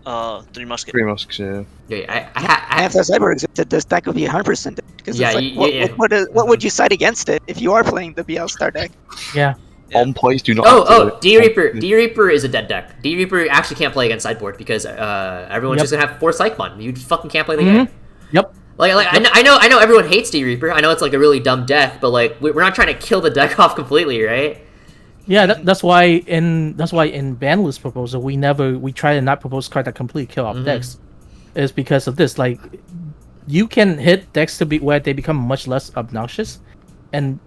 3 Muskets. 3 Muskets, yeah. Yeah, And if that sideboard existed, this deck would be 100%. Because Yeah, it's like, what would you side against it if you are playing the BL Star deck? Yeah. On plays do not. D Reaper is a dead deck. D Reaper actually can't play against sideboard because everyone's just gonna have 4 Psychmon. You just fucking can't play the game. Yep. I know everyone hates D Reaper. I know it's like a really dumb deck, but like we're not trying to kill the deck off completely, right? Yeah, that's why in Banlist proposal we try to not propose card that completely kill off decks. Is because of this. Like you can hit decks to be where they become much less obnoxious, and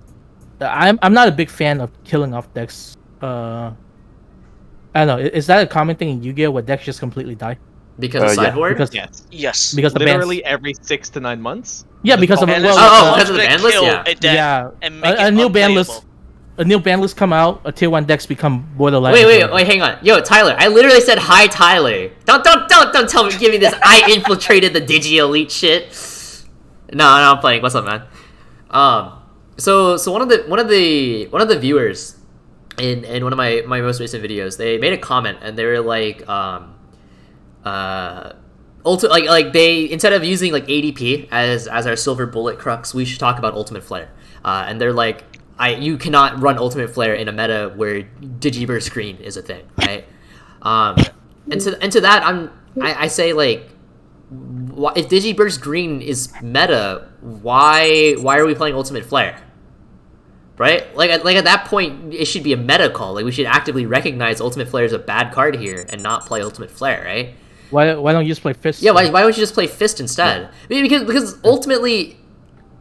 I'm not a big fan of killing off decks. I don't know. Is that a common thing in Yu-Gi-Oh where decks just completely die? Because of sideboard? Yes. Because the literally every 6 to 9 months. Yeah, because of because of the ban list. Yeah. A new ban list. A new ban list come out. A tier 1 decks become borderline. Wait, hang on. Yo, Tyler, I literally said hi, Tyler. Don't tell me, give me this. I infiltrated the Digi Elite shit. No, I'm playing. What's up, man? So one of the viewers in one of my most recent videos, they made a comment and they were like, they instead of using like ADP as our silver bullet crux, we should talk about Ultimate Flare. And they're like, you cannot run Ultimate Flare in a meta where Digiburst Green is a thing, right? And to that, I say like, if Digiburst Green is meta, why are we playing Ultimate Flare? Right? Like at that point, it should be a meta call. Like we should actively recognize Ultimate Flare is a bad card here and not play Ultimate Flare, right? Why don't you just play Fist? Yeah, why don't you just play Fist instead? Yeah. I mean, because ultimately,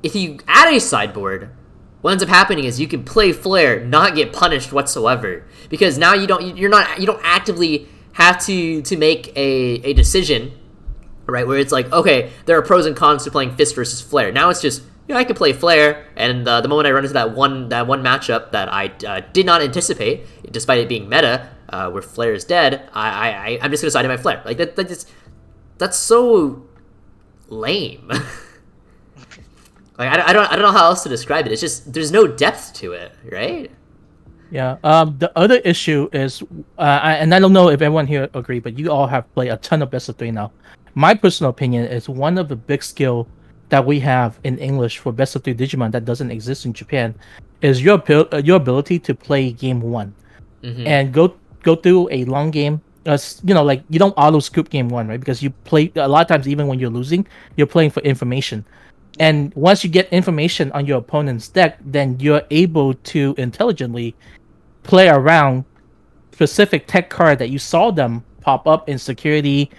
if you add a sideboard, what ends up happening is you can play Flare, not get punished whatsoever. Because now you don't actively have to make a decision, right? Where it's like, okay, there are pros and cons to playing Fist versus Flare. Now it's just, I could play Flare, and the moment I run into that one matchup that I did not anticipate, despite it being meta, where Flare is dead, I'm just gonna side in my Flare. Like that's so lame. Like I don't know how else to describe it. It's just there's no depth to it, right? Yeah. The other issue is, and I don't know if everyone here agree, but you all have played a ton of Best of 3 now. My personal opinion is one of the big skill that we have in English for Best of 3 Digimon that doesn't exist in Japan is your ability to play game 1 and go through a long game. Like you don't auto scoop game 1, right? Because you play a lot of times, even when you're losing, you're playing for information. And once you get information on your opponent's deck, then you're able to intelligently play around specific tech card that you saw them pop up in security,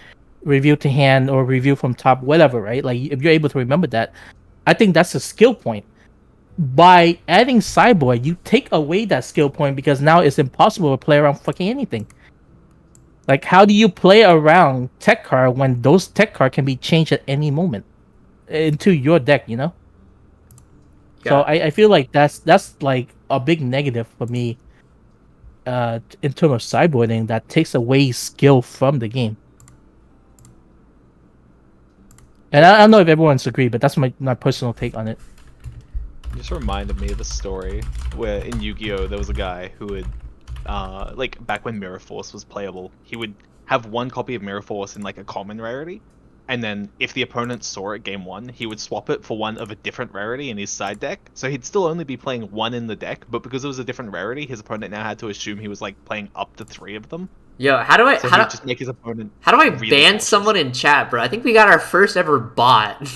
review to hand, or review from top, whatever, right? Like if you're able to remember that, I think that's a skill point. By adding Sideboard, you take away that skill point because now it's impossible to play around fucking anything. Like, how do you play around tech card when those tech card can be changed at any moment into your deck, you know? Yeah. So I feel like that's like a big negative for me in terms of sideboarding that takes away skill from the game. And I don't know if everyone's agreed, but that's my personal take on it. You just reminded me of a story where in Yu-Gi-Oh! There was a guy who would, like back when Mirror Force was playable, he would have one copy of Mirror Force in like a common rarity, and then if the opponent saw it game 1, he would swap it for one of a different rarity in his side deck. So he'd still only be playing one in the deck, but because it was a different rarity, his opponent now had to assume he was like playing up to 3 of them. Yo, how do I just make his opponent? How do I really ban cautious. someone in chat, bro? I think we got our first ever bot.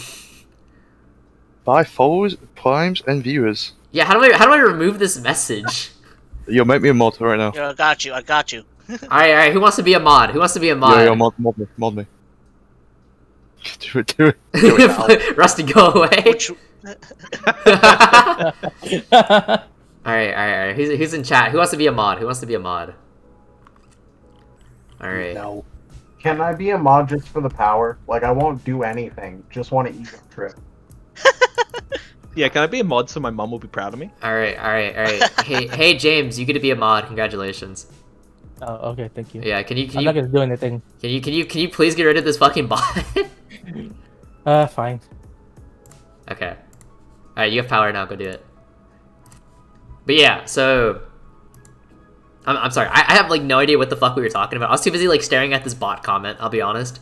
By followers, primes, and viewers. Yeah, how do I remove this message? Yo, make me a mod right now. Yo, I got you. Alright, who wants to be a mod? Who wants to be a mod? Yo, mod me. Do it. Rusty, go away. Alright. Who's in chat? Who wants to be a mod? Alright. No. Can I be a mod just for the power? Like, I won't do anything. Just want to ego trip. Yeah, can I be a mod so my mom will be proud of me? Alright. Hey, James, you get to be a mod. Congratulations. Oh, okay, thank you. Yeah, I'm not gonna do anything. Can you please get rid of this fucking bot? Fine. Okay. Alright, you have power now, go do it. But yeah, so I'm sorry, I have like no idea what the fuck we were talking about. I was too busy like staring at this bot comment, I'll be honest.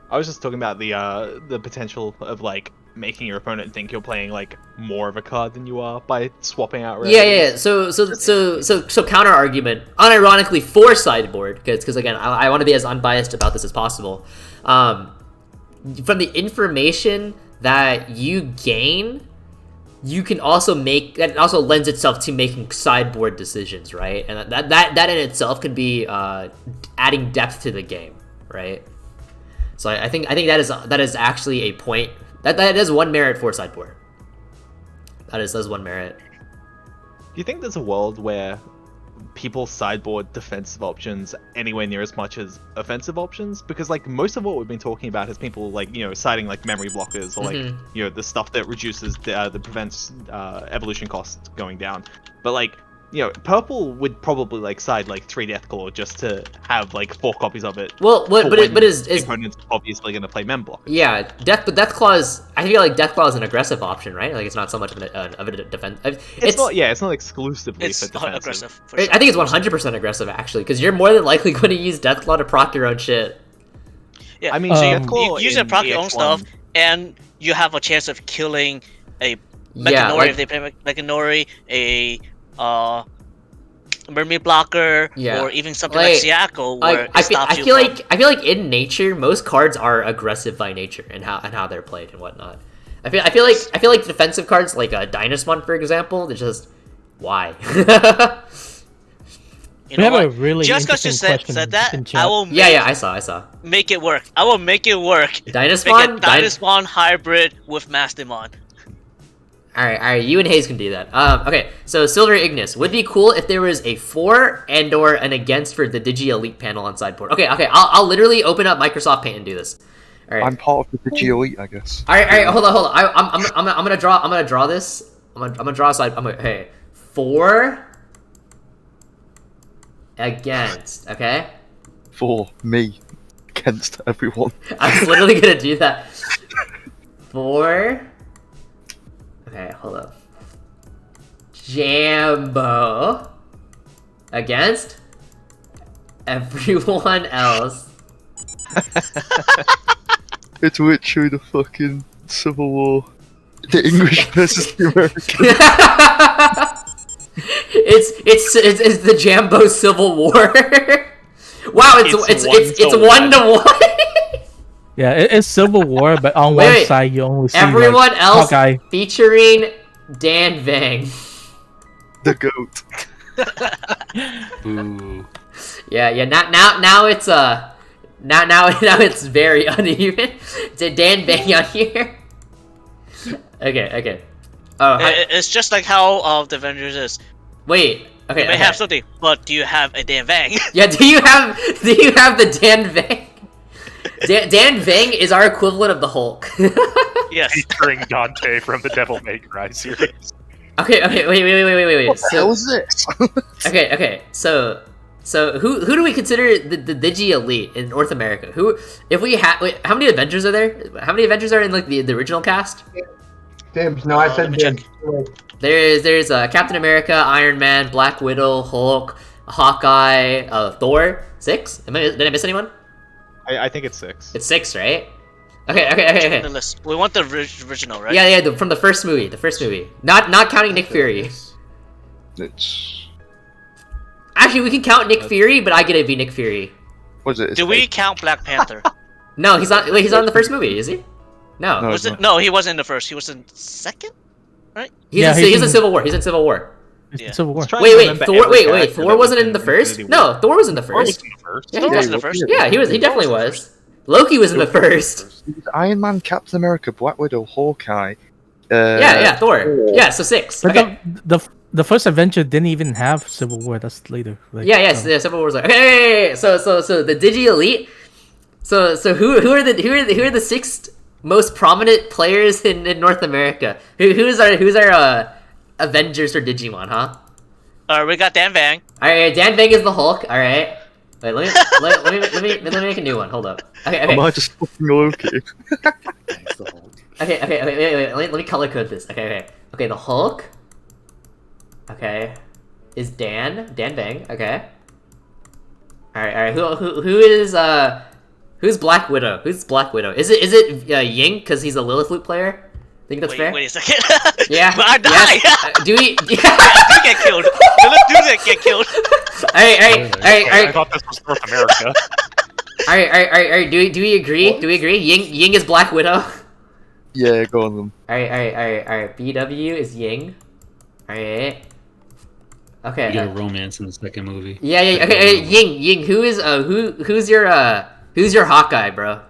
I was just talking about the potential of like making your opponent think you're playing like more of a card than you are by swapping out rarities. Yeah. So counter argument, unironically for sideboard, because again, I want to be as unbiased about this as possible. From the information that you gain, you can also make that also lends itself to making sideboard decisions, right? And that in itself can be adding depth to the game, right? So I think that is actually a point that is one merit for sideboard. That's one merit. Do you think there's a world where people sideboard defensive options anywhere near as much as offensive options? Because like most of what we've been talking about is people like, you know, siding like memory blockers or like, you know, the stuff that reduces that prevents evolution costs going down. But like, you know, purple would probably like side like 3 Deathclaw just to have like 4 copies of it. Well, but is opponent's obviously going to play Memblock. Yeah, Deathclaw is. I feel like Deathclaw is an aggressive option, right? Like it's not so much of a defense. It's not. Yeah, it's not exclusively it's for defensive. Aggressive. For I think it's 100% aggressive actually, because you're more than likely going to use Deathclaw to proc your own shit. Yeah, I mean, so Deathclaw you use it to proc your own stuff, and you have a chance of killing a Mechanori if they play Mechanori, a Mermaid blocker, or even something like Siako, where I feel like in nature, most cards are aggressive by nature and how they're played and whatnot. I feel like defensive cards like Dynasmon, for example, they're just why. You know have what? a really just because you said that, I will make I saw. Make it work. I will make it work. Dynasmon? Make a Dynasmon hybrid with Mastemon. Alright, you and Hayes can do that. Okay, so Silver Ignis. Would be cool if there was a for and or an against for the Digi Elite panel on Sideboard. Okay, I'll literally open up Microsoft Paint and do this. Alright. I'm part of the Digi Elite, I guess. Alright, hold on. I'm gonna draw this. I'm gonna draw a side. Hey, for against, okay? For me. Against everyone. I was literally gonna do that. For... Okay, hold up. Jambo against everyone else. It's literally the fucking Civil War. The English versus the American. it's the Jambo Civil War. Wow, it's 1-1. Yeah, it's Civil War, but on one side you only see everyone like, else Hawkeye. featuring Dan Vang. The goat. Boo. Yeah. Now it's now it's very uneven. Dan Vang on here. Okay. Oh, it's just like how the Avengers is. Wait. Okay. You may have something, but do you have a Dan Vang? Yeah. Do you have the Dan Vang? Dan Vang is our equivalent of the Hulk. Yes. Featuring Dante from the Devil May Cry series. Okay, wait. What the hell is this? Okay. So who do we consider the Digi Elite in North America? How many Avengers are there? How many Avengers are in like the original cast? Dibs. No, I said dibs. There's Captain America, Iron Man, Black Widow, Hulk, Hawkeye, Thor. 6? Did I miss anyone? I think it's 6. It's 6, right? Okay. The list. We want the original, right? Yeah, from the first movie. Not counting Nick Fury. It's... Actually, we can count Nick Fury, but I get it be Nick Fury. What is it? Do we count Black Panther? No, he's not. Wait, he's not in the first movie, is he? No. No, he wasn't in the first. He was in second, right? He's in Civil War. He's in Civil War. Yeah. Civil War. Wait, Thor wasn't in the first? No, Thor was in the first. Yeah, Thor was in the first. Yeah, he definitely was. Loki was in the first. Iron Man, Captain America, Black Widow, Hawkeye. Yeah, Thor. Yeah, so 6. But Okay. the first Avenger didn't even have Civil War. That's later. Like, Yeah, Civil War's like. Okay, so the Digi Elite. So who are the 6 most prominent players in North America? Who's our Avengers for Digimon, huh? We got Dan Vang. Alright, Dan Vang is the Hulk. Alright. Wait, let me make a new one. Hold up. Okay. Am I just fucking Loki? Okay. Wait. Let me color code this. Okay. Okay, the Hulk. Okay, is Dan Vang? Okay. All right. Who's Black Widow? Who's Black Widow? Is it Ying because he's a Lilith Loop player? Think that's fair? Wait a second. Yeah. But I die. Yes. Do we? I do get killed. The do get killed. All right. I thought this was North America. All right. Do we agree? What? Do we agree? Ying is Black Widow. Yeah, go on them. All right. BW is Ying. All right. Okay. You get a romance in the second movie. Yeah. Okay. Ying. Who's your Hawkeye, bro?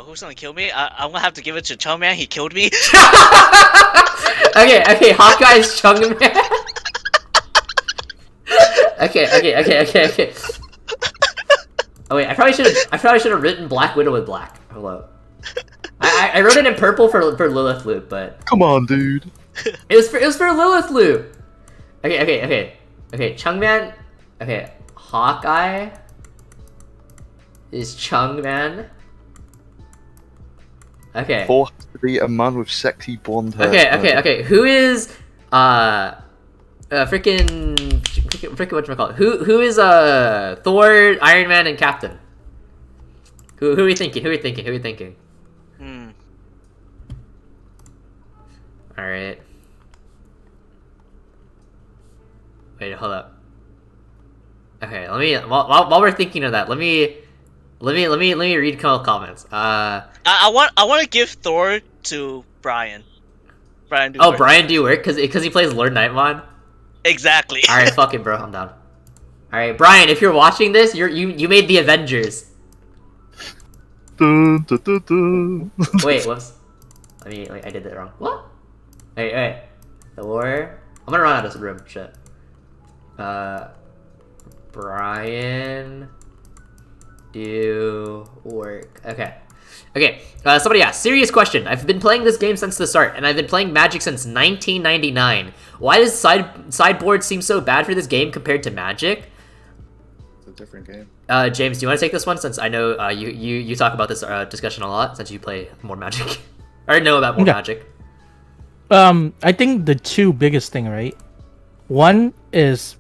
Who's gonna kill me? I'm gonna have to give it to Chung Man. He killed me. Okay. Hawkeye's Chung Man. Okay. Oh wait, I probably should have written Black Widow with black. Hello. I wrote it in purple for Lilith Loop, but come on, dude. It was for Lilith Loop. Okay. Chung Man. Okay. Hawkeye is Chung Man. Okay. Thor has to be a man with sexy blonde hair. Okay. Who is freaking whatchamacallit? Who is Thor, Iron Man, and Captain? Who are we thinking? All right. Wait, hold up. Okay, let me while we're thinking of that, let me read comments. I want to give Thor to Brian. BryanDoWork. Oh, BryanDoWork because he plays Lord Nightmon. Exactly. All right, fuck it, bro. I'm down. All right, Brian, if you're watching this, you made the Avengers. Dun, dun, dun, dun. Wait, whoops. I did that wrong. What? Hey. Or I'm gonna run out of this room. Shit. Brian, do work. Okay. Somebody asked. Serious question. I've been playing this game since the start, and I've been playing Magic since 1999. Why does sideboard seem so bad for this game compared to Magic? It's a different game. James, do you want to take this one since I know you talk about this discussion a lot since you play more Magic or know about more Magic? I think the two biggest thing, right? One is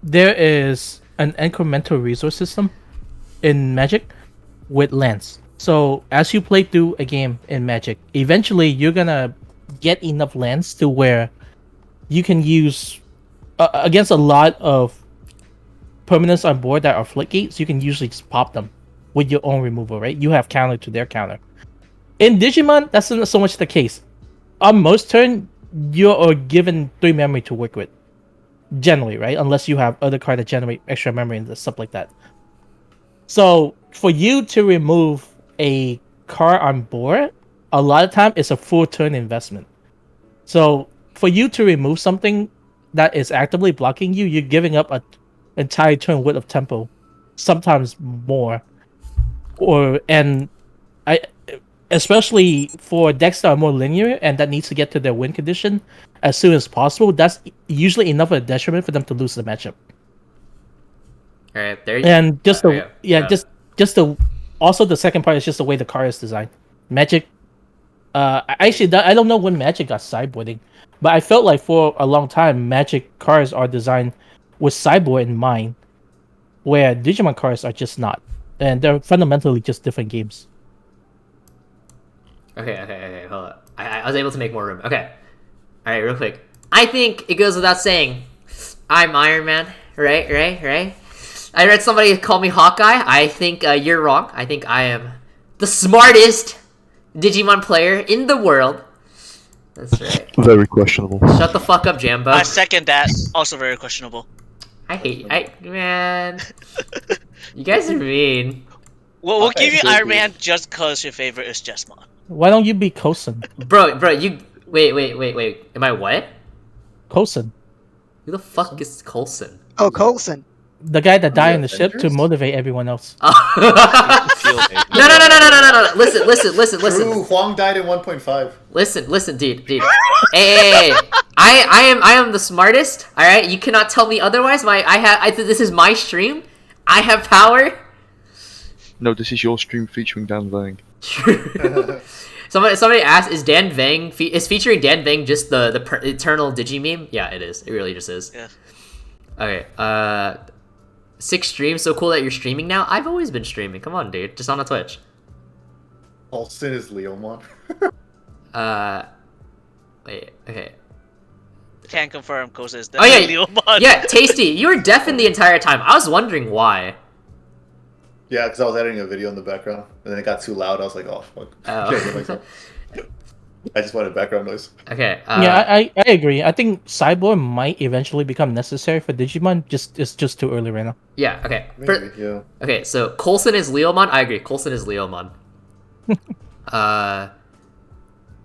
there is an incremental resource system in Magic with lands. So as you play through a game in Magic, eventually you're gonna get enough lands to where you can use against a lot of permanents on board that are floodgates. You can usually just pop them with your own removal, right? You have counter to their counter. In Digimon, that's not so much the case. On most turn, you are given 3 memory to work with. Generally, right? Unless you have other cards that generate extra memory and stuff like that. So, for you to remove a card on board, a lot of time it's a full turn investment. So, for you to remove something that is actively blocking you, you're giving up an entire turn worth of tempo. Sometimes more. Especially for decks that are more linear and that needs to get to their win condition as soon as possible, that's usually enough of a detriment for them to lose the matchup. All right, there. And just also the second part is just the way the card is designed. Magic. I don't know when Magic got sideboarding, but I felt like for a long time Magic cards are designed with sideboard in mind, where Digimon cards are just not, and they're fundamentally just different games. Okay, hold on. I was able to make more room. Okay. Alright, real quick. I think it goes without saying, I'm Iron Man. Right? I read somebody call me Hawkeye. I think you're wrong. I think I am the smartest Digimon player in the world. That's right. Very questionable. Shut the fuck up, Jambo. I second that. Also very questionable. I hate you. Man. You guys are mean. Well, we'll give you Iron Man just because your favorite is Jesmon. Why don't you be Coulson? Bro, you... Wait. Am I what? Coulson. Who the fuck is Coulson? Oh, Coulson. The guy that died on the ship to motivate everyone else. No. Listen. True, Hoang died in 1.5. Listen, dude. Hey. I am the smartest. All right, you cannot tell me otherwise. This is my stream. I have power. No, this is your stream featuring Dan Vang. Somebody asked, is Dan Vang featuring Dan Vang just the eternal Digi meme? Yeah, it is. It really just is. Yeah. Okay. 6 streams. So cool that you're streaming now. I've always been streaming. Come on, dude. Just on a Twitch. Alston is Leomon. Wait. Okay. Can't confirm. Coulson is definitely Leomon. Yeah, Tasty. You were deafened the entire time. I was wondering why. Yeah, because I was editing a video in the background, and then it got too loud. I was like, oh, fuck. Oh. I just wanted background noise. Okay. Yeah, I agree. I think Sideboard might eventually become necessary for Digimon. It's just too early right now. Yeah, okay. Maybe, yeah. Okay, so Coulson is Leomon? I agree. Coulson is Leomon.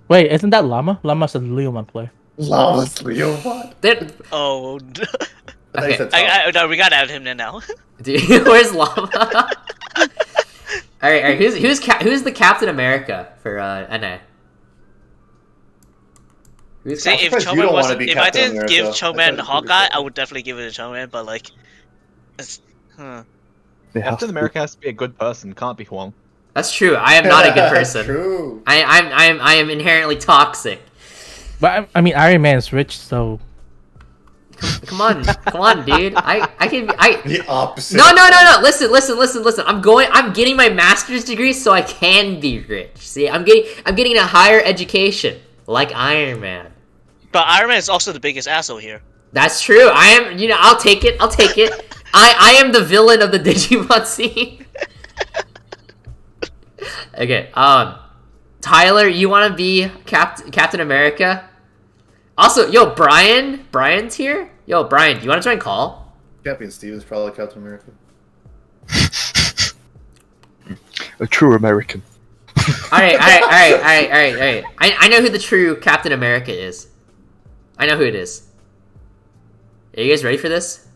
Wait, isn't that Llama? Llama's a Leomon player. Llama's Leomon? Oh. Okay. No, we gotta add him in now. Dude, where's Llama? Alright, who's the Captain America for NA? See, if I didn't give Choman Hawkeye, I would definitely give it to Choman, but like, Captain America has to be a good person, can't be Hoang. That's true. I am not a good person. True. I am inherently toxic. But I mean, Iron Man is rich, so. Come on, dude. I can be. The opposite. No. Listen. I'm getting my master's degree so I can be rich. See, I'm getting a higher education, like Iron Man. But Iron Man is also the biggest asshole here. That's true. I am. I'll take it. I am the villain of the Digimon scene. Okay. Tyler, you want to be Captain America? Also, yo, Brian's here. Yo, Brian, do you want to join call? Champion Steven's probably Captain America. A true American. Alright. I know who the true Captain America is. I know who it is. Are you guys ready for this?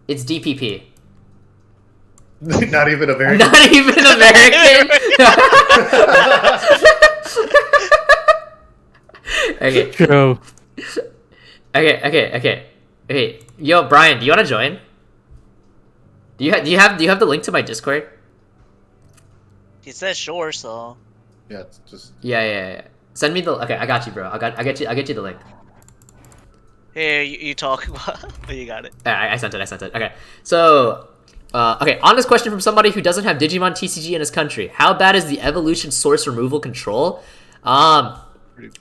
It's DPP. Not even American. Not even American. Okay. True. Okay. Yo, Brian, do you want to join? Do you have the link to my Discord? He says sure, so. Yeah, it's just. Yeah. Send me the. Okay, I got you, bro. I get you the link. Here, you talk about. Oh, you got it. I sent it. Okay, so. Honest question from somebody who doesn't have Digimon TCG in his country. How bad is the evolution source removal control?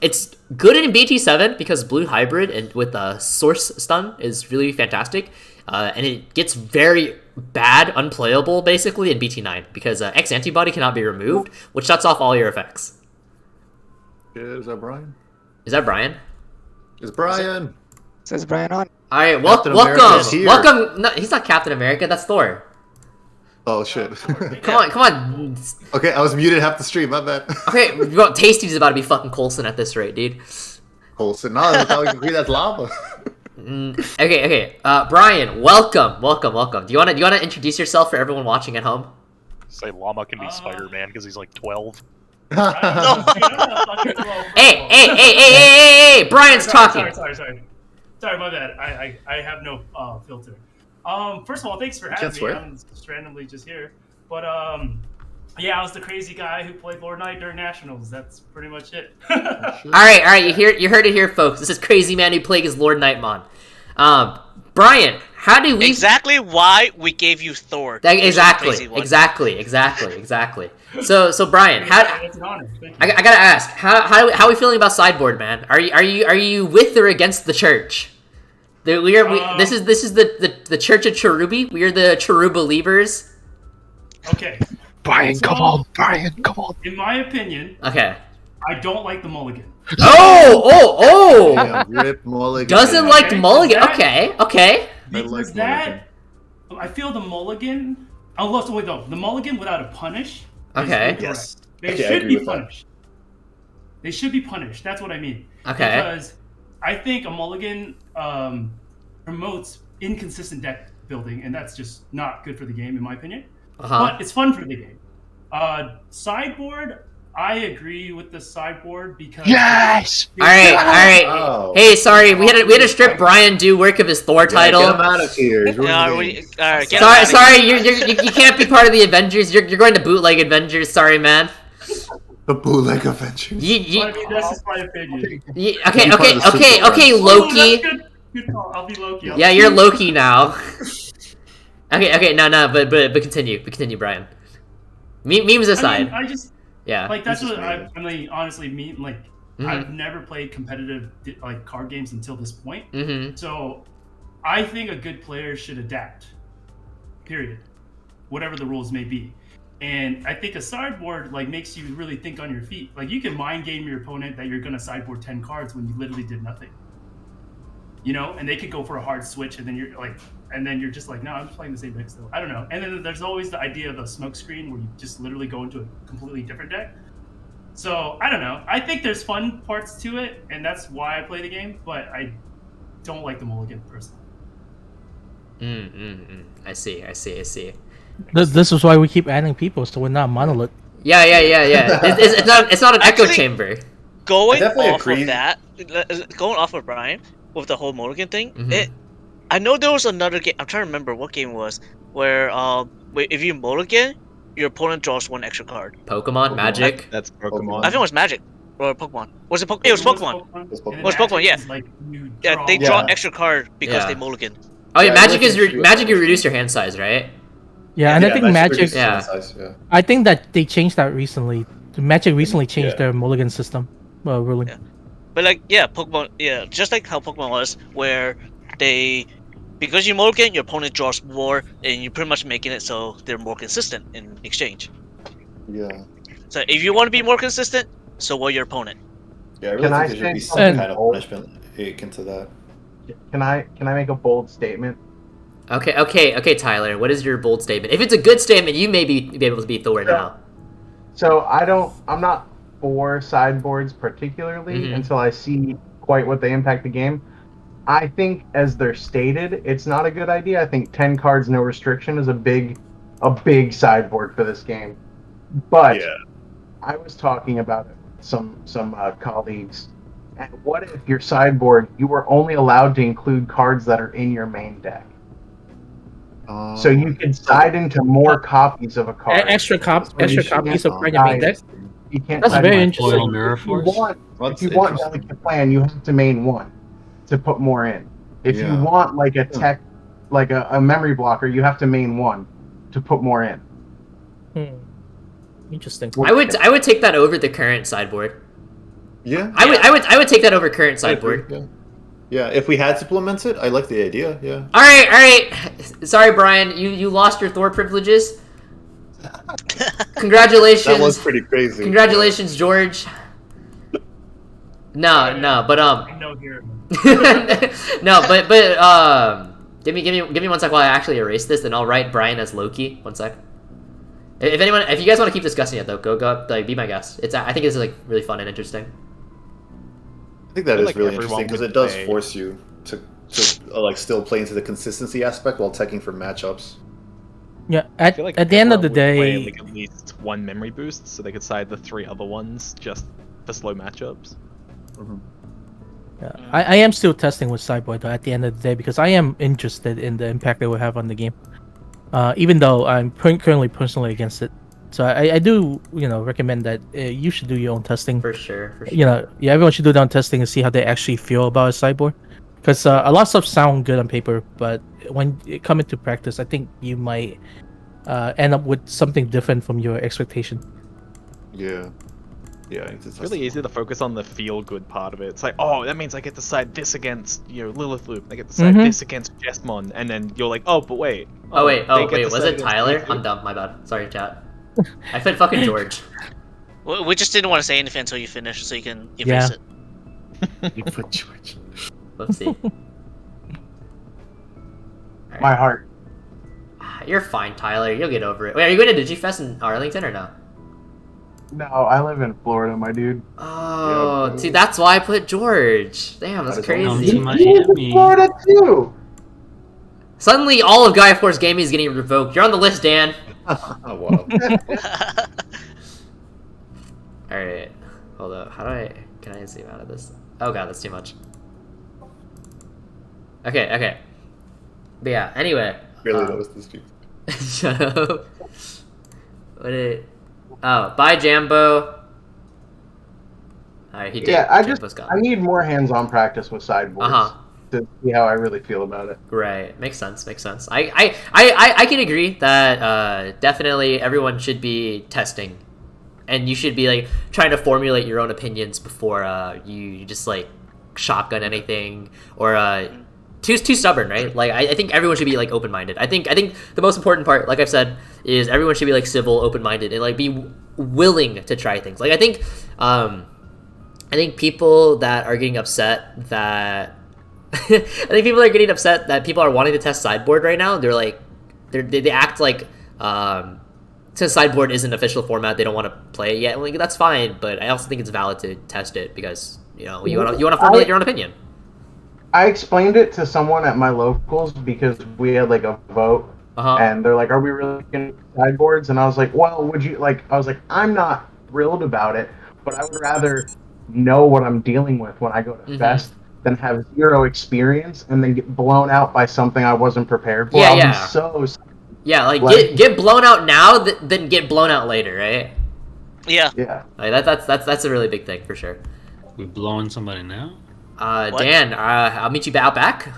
It's good in BT7 because blue hybrid and with source stun is really fantastic. And it gets very bad, unplayable basically in BT9 because X antibody cannot be removed, which shuts off all your effects. Is that Brian? Is that Brian? It's Brian. Says Brian on. All right, Captain America is here. welcome. No, he's not Captain America. That's Thor. Oh shit. Come on. Okay, I was muted half the stream. My bad. Okay, well, Tasty's about to be fucking Coulson at this rate, dude. Coulson, no, that's how we can create that lava. Okay. Brian, welcome. Do you wanna introduce yourself for everyone watching at home? Say Llama can be Spider-Man because he's like 12. Hey, Brian's talking. Sorry, my bad. I have no filter. First of all, thanks for having me. I'm just randomly just here. But yeah, I was the crazy guy who played Lord Knight during Nationals. That's pretty much it. All right. You heard it here, folks. This is Crazy Man who played as Lord Nightmon. Brian, how do we exactly why we gave you Thor? Exactly. So Brian, how I gotta ask, how are we feeling about Sideboard, man? Are you with or against the church? This is the Church of Cherubi. We are the Cheruba believers. Okay. Brian, so, come on. In my opinion, okay, I don't like the mulligan. Oh! Yeah, rip Mulligan. Doesn't like the mulligan. Okay. Because I feel the mulligan. The mulligan without a punish. Okay. Yes. They should be punished. They should be punished. That's what I mean. Okay. Because I think a mulligan promotes inconsistent deck building, and that's just not good for the game, in my opinion. But it's fun for the game. Sideboard, I agree with the sideboard because yes. All right. Oh. Hey, sorry, we had to strip BryanDoWork of his Thor title. Get him out of here. Sorry, you can't be part of the Avengers. You're going to bootleg Avengers. Sorry, man. The bootleg Avengers. That's just my opinion. Okay, Loki. Good call. I'll be Loki. Yeah, you're Loki now. Okay, no, but continue, Brian. Memes aside. I just that's what I mean. Honestly, I've never played competitive card games until this point. So I think a good player should adapt. Period. Whatever the rules may be. And I think a sideboard makes you really think on your feet. You can mind game your opponent that you're gonna sideboard 10 cards when you literally did nothing. And they could go for a hard switch, and then you're just like, no, I'm just playing the same deck still. I don't know. And then there's always the idea of a smoke screen where you just literally go into a completely different deck. So I don't know. I think there's fun parts to it, and that's why I play the game. But I don't like the mulligan personally. I see. This is why we keep adding people, so we're not monolith. Yeah. It's not an echo chamber. Going off of Brian with the whole mulligan thing, I know there was another game. I'm trying to remember what game it was where if you mulligan, your opponent draws 1 extra card. Pokemon Magic. That's Pokemon. I think it was Magic or Pokemon. Was it Pokemon? It was Pokemon. It was Pokemon. Yeah. They draw extra card because they mulligan. Oh yeah, Magic you reduce your hand size, right? Yeah, and I think Magic. Size, I think that they changed that recently. Magic recently changed their mulligan system ruling. Yeah. But Pokemon, just like how Pokemon was, where because you mulligan, your opponent draws more, and you're pretty much making it so they're more consistent in exchange. Yeah. So if you want to be more consistent, so will your opponent. Yeah, I really think there should be some kind of punishment akin to that. Can I make a bold statement? Okay, Tyler. What is your bold statement? If it's a good statement, you may be able to be Thor now. So I'm not for sideboards particularly until I see quite what they impact the game. I think, as they're stated, it's not a good idea. I think 10 cards, no restriction, is a big sideboard for this game. But I was talking about it with some colleagues. And what if your sideboard, you were only allowed to include cards that are in your main deck? So you could side into more copies of a card. Extra copies of your main deck. You can't. That's very interesting. If you want delicate plan, you have to main one to put more in. If you want like a tech, like a memory blocker, you have to main one to put more in. Interesting. I would take that over the current sideboard. Yeah. I would take that over current sideboard. Yeah, if we had to implement it, I like the idea. Yeah. All right. Sorry, Brian, you lost your Thor privileges. Congratulations. That was pretty crazy. Congratulations, George. No, but No, here. no, but give me 1 sec while I actually erase this, and I'll write Brian as Loki. 1 sec. If you guys want to keep discussing it though, go up, like, be my guest. I think this is like really fun and interesting. I think that is really interesting because it does force you to like still play into the consistency aspect while checking for matchups. Yeah, at the end of the day, play, like, at least one memory boost, so they could side the 3 other ones just for slow matchups. Yeah, I am still testing with sideboard though, at the end of the day, because I am interested in the impact it will have on the game. Even though I'm currently personally against it, so I do recommend that you should do your own testing. For sure. Everyone should do their own testing and see how they actually feel about a sideboard, because a lot of stuff sound good on paper, but when it comes into practice, I think you might end up with something different from your expectation. Yeah, it's really easy to focus on the feel-good part of it. It's like, oh, that means I get to side this against Lilith Loop, I get to side this against Jesmon, and then you're like, oh, but wait. Oh wait, was it Tyler? I'm dumb, my bad. Sorry, chat. I said fucking George. We just didn't want to say anything until you finish, so you can erase it. You put George. Let's see. Right. My heart. You're fine, Tyler. You'll get over it. Wait, are you going to DigiFest in Arlington or no? No, I live in Florida, my dude. Oh, see, that's why I put George. Damn, that's crazy. Florida too. Suddenly, all of Gaia Force Gaming is getting revoked. You're on the list, Dan. Oh, wow. Alright. Hold up. Can I zoom out of this? Oh god, that's too much. Okay. But yeah, anyway. Really, that was the street. Shut up. Bye, Jambo. Alright, he did. Yeah, I need more hands-on practice with sideboards. To see how I really feel about it. Right, makes sense. I can agree that definitely everyone should be testing, and you should be like trying to formulate your own opinions before you just like shotgun anything or too stubborn, right? Like I think everyone should be like open-minded. I think the most important part, like I've said, is everyone should be like civil, open-minded, and like be willing to try things. Like I think people that are getting upset that people are getting upset that people are wanting to test sideboard right now. They're like, they act like since sideboard isn't an official format, they don't want to play it yet. Like that's fine, but I also think it's valid to test it because you want to formulate your own opinion. I explained it to someone at my locals because we had like a vote, and they're like, "Are we really going to sideboards?" And I was like, "Well, would you like?" I was like, "I'm not thrilled about it, but I would rather know what I'm dealing with when I go to Fest." Than have zero experience and then get blown out by something I wasn't prepared for. Get blown out now, then get blown out later, right? Yeah. Like that's a really big thing for sure. We blowing somebody now? Dan, I'll meet you out back.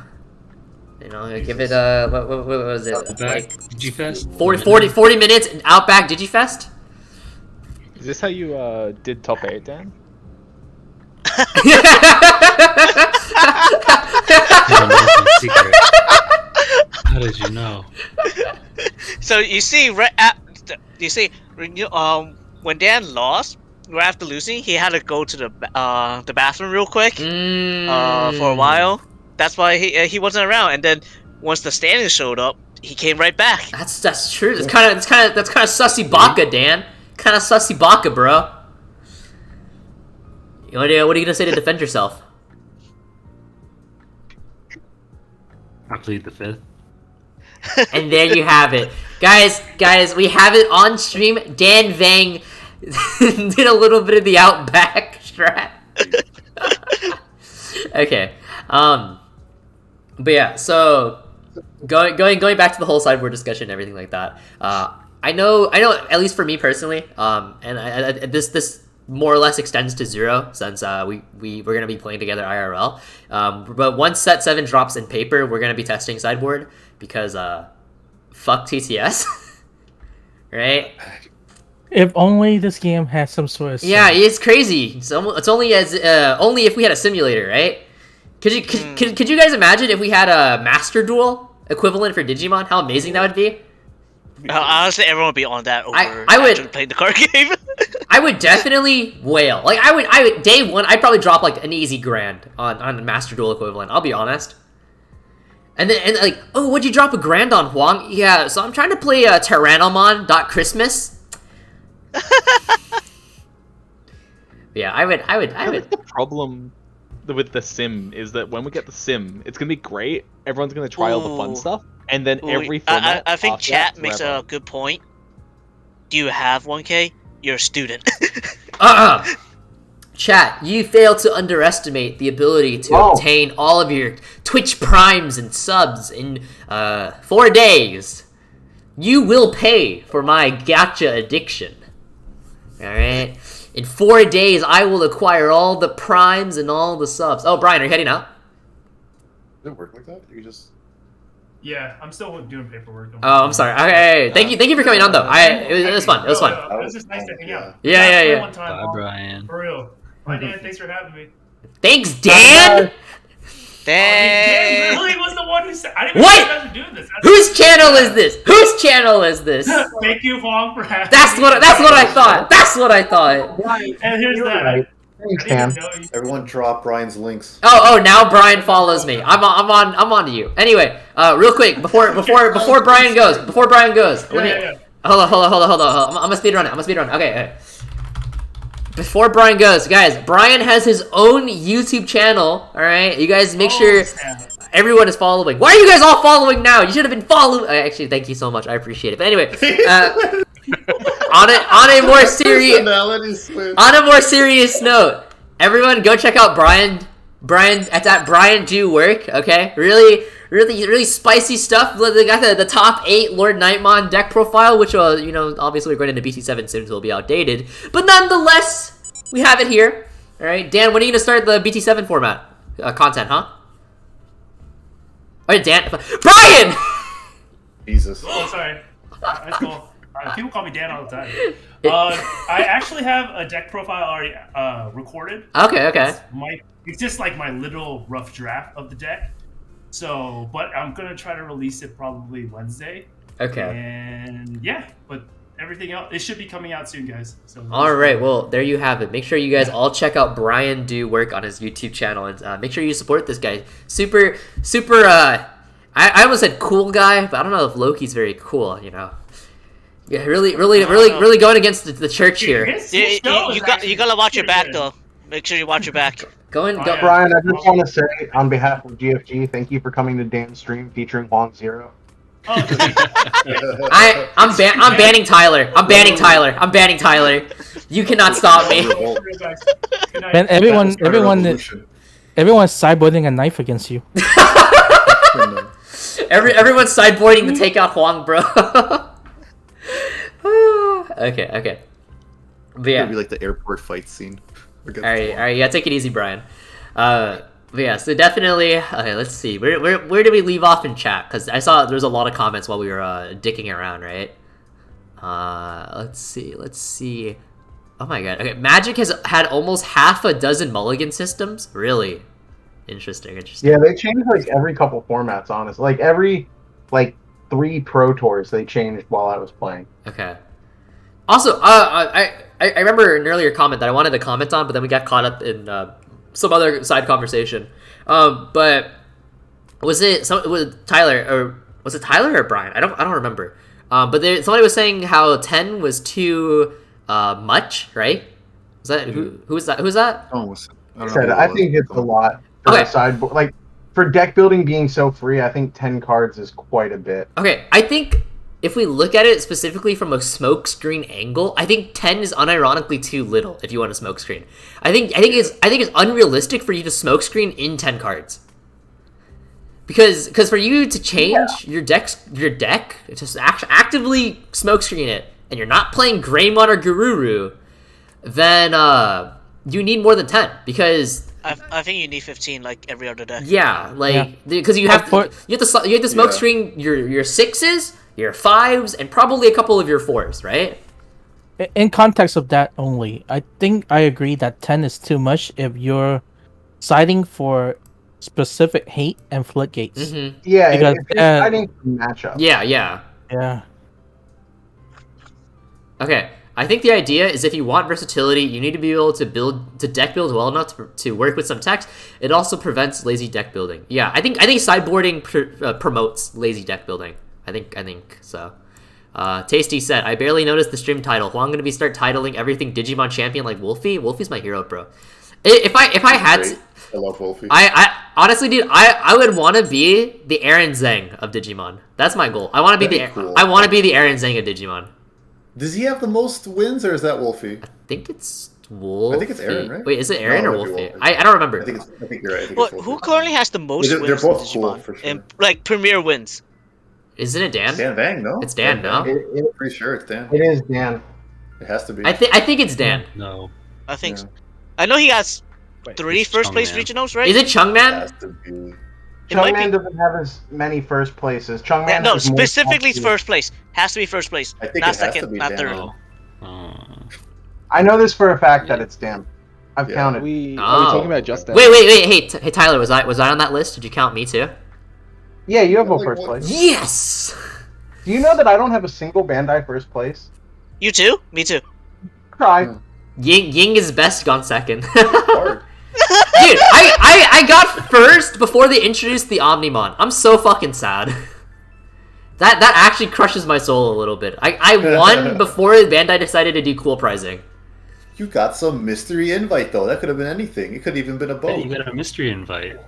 Give it what was it? Like Digifest? 40 minutes in Outback Digifest. Is this how you did top 8, Dan? Secret. How did you know? So you see, when Dan lost, right after losing, he had to go to the bathroom real quick for a while. That's why he wasn't around. And then once the standings showed up, he came right back. That's true. That's kind of sussy baka, Dan. kind of sussy baka, bro. What are you gonna say to defend yourself? I plead the fifth. And there you have it, guys. We have it on stream. Dan Vang did a little bit of the Outback strat. Okay. But yeah. So going back to the whole sideboard discussion and everything like that. I know. At least for me personally. And this more or less extends to 0 since we're gonna be playing together IRL. But once set 7 drops in paper, we're gonna be testing sideboard because fuck TTS, right? If only this game has some sort of yeah, it's crazy. It's only if we had a simulator, right? Could you guys imagine if we had a Master Duel equivalent for Digimon? How amazing that would be. Honestly, everyone would be on that over I would play the card game. I would definitely wail. Like I would day 1, I'd probably drop like an easy grand on the Master Duel equivalent. I'll be honest. And like, oh, would you drop a grand on Hoang? Yeah, so I'm trying to play Tyrannomon.Christmas. Yeah, I would. I think the problem with the sim is that when we get the sim, it's gonna be great. Everyone's gonna try all the fun stuff, and then every format. I think chat makes a good point. Do you have 1K? You're a student. Chat, you fail to underestimate the ability to obtain all of your Twitch primes and subs in 4 days. You will pay for my gacha addiction. Alright? In 4 days, I will acquire all the primes and all the subs. Oh, Brian, are you heading out? Does it work like that? You can just... Yeah, I'm still doing paperwork. Oh, I'm sorry. Okay, thank you for coming on though. It was fun. It was fun. It was just nice to hang out. Yeah. One time, Bye, Brian. For real. Bye, Dan. Thanks for having me. Thanks, Dan. Dan really was the one who said. I didn't what? Know you guys were doing this. Whose channel is this? Whose channel is this? Thank you, Hoang, for having That's me. what I thought. That's what I thought. And here's that. Right. Thanks, Dan. Everyone drop Brian's links. Oh, now Brian follows me. I'm on to you. Anyway, real quick before Brian goes. Hold on. I'm gonna speed run it. Okay. Before Brian goes, guys, Brian has his own YouTube channel. All right, you guys make sure everyone is following. Why are you guys all following now? You should have been following. Actually, thank you so much. I appreciate it. But anyway, on a more serious note, everyone go check out Brian. That's at BryanDoWork. Okay, really spicy stuff. They got the top 8 Lord Nightmon deck profile, which obviously we're going into BT7 soon, so it'll be outdated. But nonetheless, we have it here. All right, Dan, when are you gonna start the BT7 format content, huh? All right, Dan, Brian. Jesus. Oh, sorry. That's cool. People call me Dan all the time. I actually have a deck profile already recorded. Okay. It's just like my little rough draft of the deck. So, but I'm gonna try to release it probably Wednesday. Okay. And yeah, but everything else, it should be coming out soon, guys. So. All right. Well, there you have it. Make sure you guys all check out BryanDoWork on his YouTube channel, and make sure you support this guy. Super. I almost said cool guy, but I don't know if Loki's very cool. Yeah, really going against the church here. You gotta watch your back though. Make sure you watch your back. Brian, I just want to say on behalf of GFG, thank you for coming to Dan's stream featuring Hoang Zero. I'm banning Tyler. I'm banning Tyler. You cannot stop me. Man, everyone's sideboarding a knife against you. Everyone's sideboarding to take out Hoang, bro. Okay. But yeah. It'd be like the airport fight scene. All right. Yeah, take it easy, Brian. But yeah, so definitely. Okay, let's see. Where did we leave off in chat? Because I saw there was a lot of comments while we were dicking around, right? Let's see. Oh my god. Okay, Magic has had almost half a dozen Mulligan systems. Really interesting. Yeah, they change like every couple formats. Honestly, like every 3 Pro Tours they changed while I was playing. Okay. Also, I remember an earlier comment that I wanted to comment on, but then we got caught up in some other side conversation. But was it Tyler or Brian? I don't remember. But somebody was saying how 10 was too much, right? Is that who's that? Who's that? Oh, I think it's a lot for the sideboard. Like for deck building being so free, I think 10 cards is quite a bit. Okay, I think if we look at it specifically from a smoke screen angle, I think 10 is unironically too little if you want a smoke screen. I think it's unrealistic for you to smoke screen in 10 cards. Because for you to change your deck just actively smoke screen it, and you're not playing Greymon or Garuru, then you need more than 10 because I think you need 15 like every other deck. Yeah, like because you have to smoke screen your 6s, your 5s, and probably a couple of your 4s, right? In context of that only, I think I agree that 10 is too much if you're siding for specific hate and floodgates. Mm-hmm. Yeah, because it's siding for matchup. Yeah. Okay, I think the idea is if you want versatility, you need to be able to deck build well enough to work with some text. It also prevents lazy deck building. Yeah, I think sideboarding promotes lazy deck building. I think so. Tasty said, I barely noticed the stream title. Hoang gonna start titling everything Digimon Champion like Wolfie? Wolfie's my hero, bro. If I had to, I love Wolfie. I honestly, dude, I would want to be the Aaron Zhang of Digimon. That's my goal. I want to be the Aaron Zhang of Digimon. Does he have the most wins, or is that Wolfie? I think it's Wolfie. I think it's Aaron, right? Wait, is it Aaron or Wolfie? I don't remember. I think you're right. Who currently has the most wins? They're both in cool, Digimon? for sure. And like premier wins. Isn't it Dan? It's Dan Vang, no? It's Dan, no? I'm pretty sure it's Dan. It is Dan. It has to be. I think it's Dan. No. I think so. I know he has 3 first place regionals, right? Is it Chungman? It has to be. Chungman doesn't have as many first places. Chungman no, specifically first place. Has to be first place. I think not it has second, to be not Dan. third. I know this for a fact that it's Dan. I've counted. Are we talking about just Dan? Wait. Hey, Tyler, was I on that list? Did you count me too? Yeah, you have a first place. Yes! Do you know that I don't have a single Bandai first place? You too? Me too. Try. Ying is best, gone second. Dude, I got first before they introduced the Omnimon. I'm so fucking sad. That actually crushes my soul a little bit. I won before Bandai decided to do cool pricing. You got some mystery invite though. That could have been anything. It could have even been a boat. Hey, you got a mystery invite.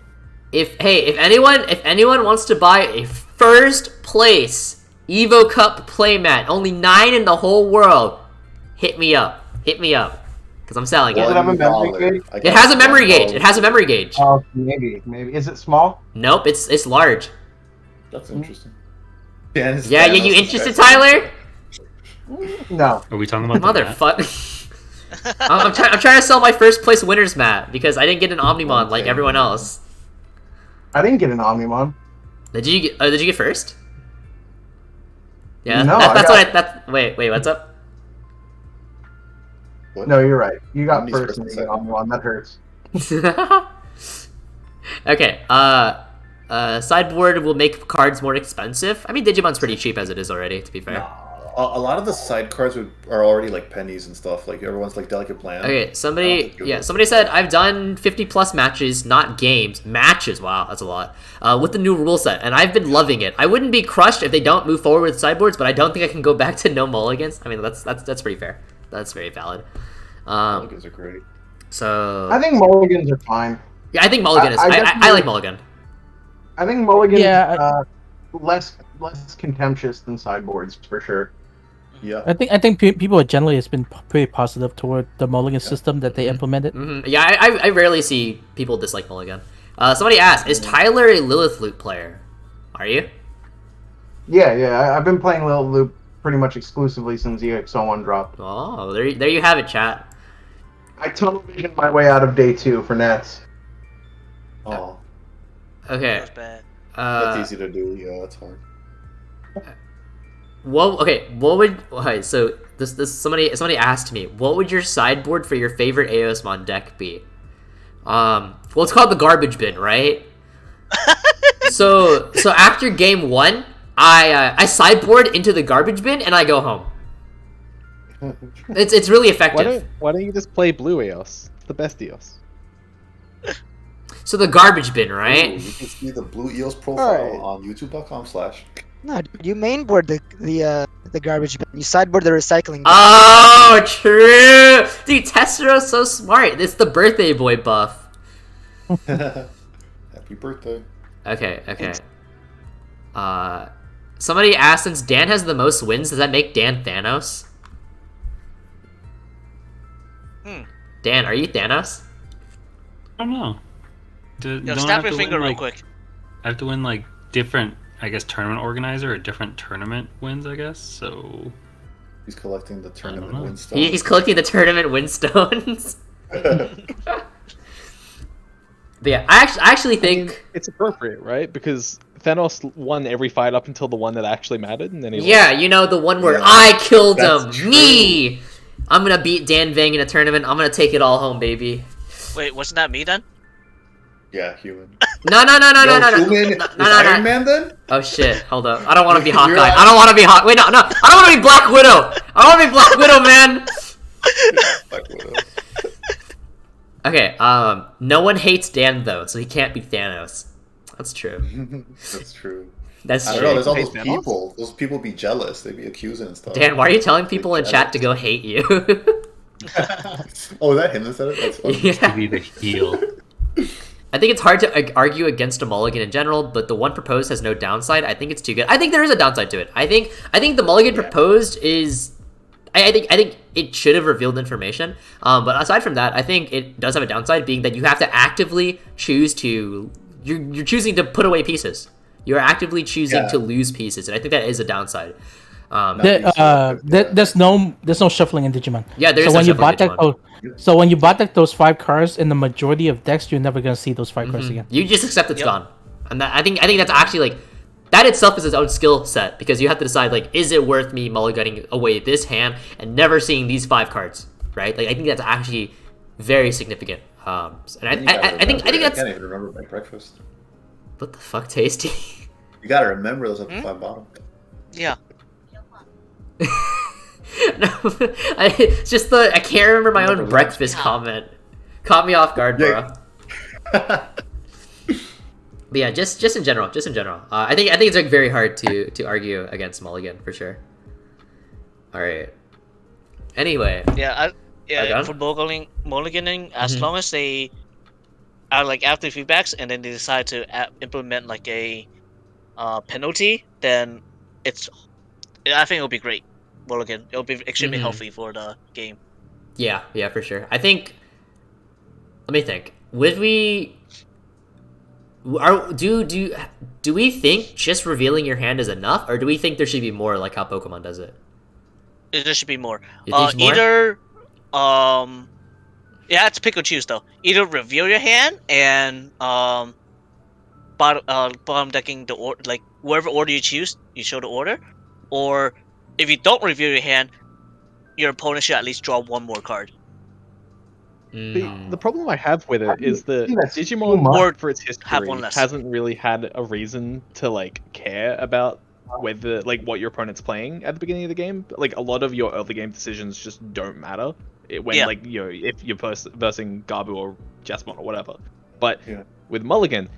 If anyone wants to buy a first place Evo Cup playmat, only 9 in the whole world, hit me up. Because I'm selling it. Does it have a memory gauge? It has a memory gauge. It has a memory gauge. Oh, maybe. Is it small? Nope, it's large. That's interesting. Yeah, you interested, Tyler? No. Are we talking about motherfucker? I'm trying to sell my first place winners mat because I didn't get an Omnimon like everyone else. I didn't get an Omnimon. Did you get first? Yeah. No, wait, what's up? What? No, you're right. You got first and you got Omnimon. That hurts. Okay. Sideboard will make cards more expensive. I mean, Digimon's pretty cheap as it is already, to be fair. A lot of the side cards are already like pennies and stuff. Like everyone's like Delicate Plan. Okay, somebody said I've done 50+ matches, not games. Matches, wow, that's a lot. With the new rule set, and I've been loving it. I wouldn't be crushed if they don't move forward with sideboards, but I don't think I can go back to no mulligans. I mean, that's pretty fair. That's very valid. Mulligans are great. So I think mulligans are fine. Yeah, I think mulligan is. I like mulligan. I think mulligan is less contemptuous than sideboards for sure. Yeah, I think people generally has been pretty positive toward the mulligan system that they implemented. Mm-hmm. Yeah, I rarely see people dislike mulligan. Somebody asked, is Tyler a Lilith Loop player? Are you? Yeah. I've been playing Lilith Loop pretty much exclusively since EX01 dropped. Oh, there you have it, chat. I tunnel visioned my way out of day 2 for Nets. Oh. Okay. That's bad. That's easy to do. Yeah, that's hard. So somebody asked me, what would your sideboard for your favorite Aeosmon deck be? Well, it's called the garbage bin, right? so after game 1, I sideboard into the garbage bin and I go home. It's really effective. Why don't you just play Blue Eos? It's the best Eos. So the garbage bin, right? Ooh, you can see the Blue Eos profile on youtube.com/. No, dude, you mainboard the garbage bin. You sideboard the recycling bin. Oh, true! Dude, Tessero's so smart. It's the birthday boy buff. Happy birthday. Okay. Somebody asked, since Dan has the most wins, does that make Dan Thanos? Dan, are you Thanos? I don't know. Yo, snap your finger real quick. I have to win like different, I guess, tournament organizer or different tournament wins, I guess. So he's collecting the tournament win stones. He's collecting the tournament win stones. But yeah, I actually think it's appropriate, right? Because Thanos won every fight up until the one that actually mattered, and then he lost. You know, the one where I killed him. True. Me. I'm gonna beat Dan Vang in a tournament. I'm gonna take it all home, baby. Wait, wasn't that me then? Yeah, human. No. Human is Iron Man then? Oh shit, hold up. I don't want to be Hawkeye. I don't want to be Wait, no. I don't want to be Black Widow. I want to be Black Widow, man. Black Widow. Okay, no one hates Dan, though, so he can't be Thanos. That's true. That's true. That's I true. don't know, there's all those people. Those people be jealous. They be accusing and stuff. Dan, why are you telling people in chat to go hate you? Oh, is that him that said it? That's funny. Yeah. To be the heel. I think it's hard to argue against a mulligan in general, but the one proposed has no downside. I think it's too good. I think there is a downside to it. I think the mulligan proposed is... I think it should have revealed information. But aside from that, I think it does have a downside, being that you have to actively choose to... You're choosing to put away pieces. You're actively choosing to lose pieces, and I think that is a downside. There's no shuffling in Digimon. Yeah, there's so no when you bought Digimon. So when you bought those 5 cards in the majority of decks, you're never gonna see those 5 cards again. You just accept it's gone, and I think that's actually like that itself is its own skill set, because you have to decide like, is it worth me mulliganing away this hand and never seeing these 5 cards, right? Like I think that's actually very significant. And I think that's. I can't even remember my breakfast. What the fuck, Tasty? You gotta remember those at the 5 bottom. Yeah. No, it's just I can't remember my own breakfast comment. Caught me off guard, bro. But yeah, just in general. I think it's like very hard to argue against mulligan for sure. All right. Anyway. For mulliganing, as long as they are like after feedbacks and then they decide to implement like a penalty, then I think it'll be great. Mulligan, it'll be extremely healthy for the game. Yeah, for sure. I think. Let me think. Would we? Do we think just revealing your hand is enough, or do we think there should be more, like how Pokemon does it? There should be more. You think more? Either, it's pick or choose though. Either reveal your hand and bottom decking the order, like whatever order you choose, you show the order, or if you don't reveal your hand, your opponent should at least draw 1 more card. The problem I have with it is that Digimon, for its history, hasn't really had a reason to like care about whether like what your opponent's playing at the beginning of the game. Like a lot of your early game decisions just don't matter like if you're versing Gabu or Jasmine or whatever. But with Mulligan,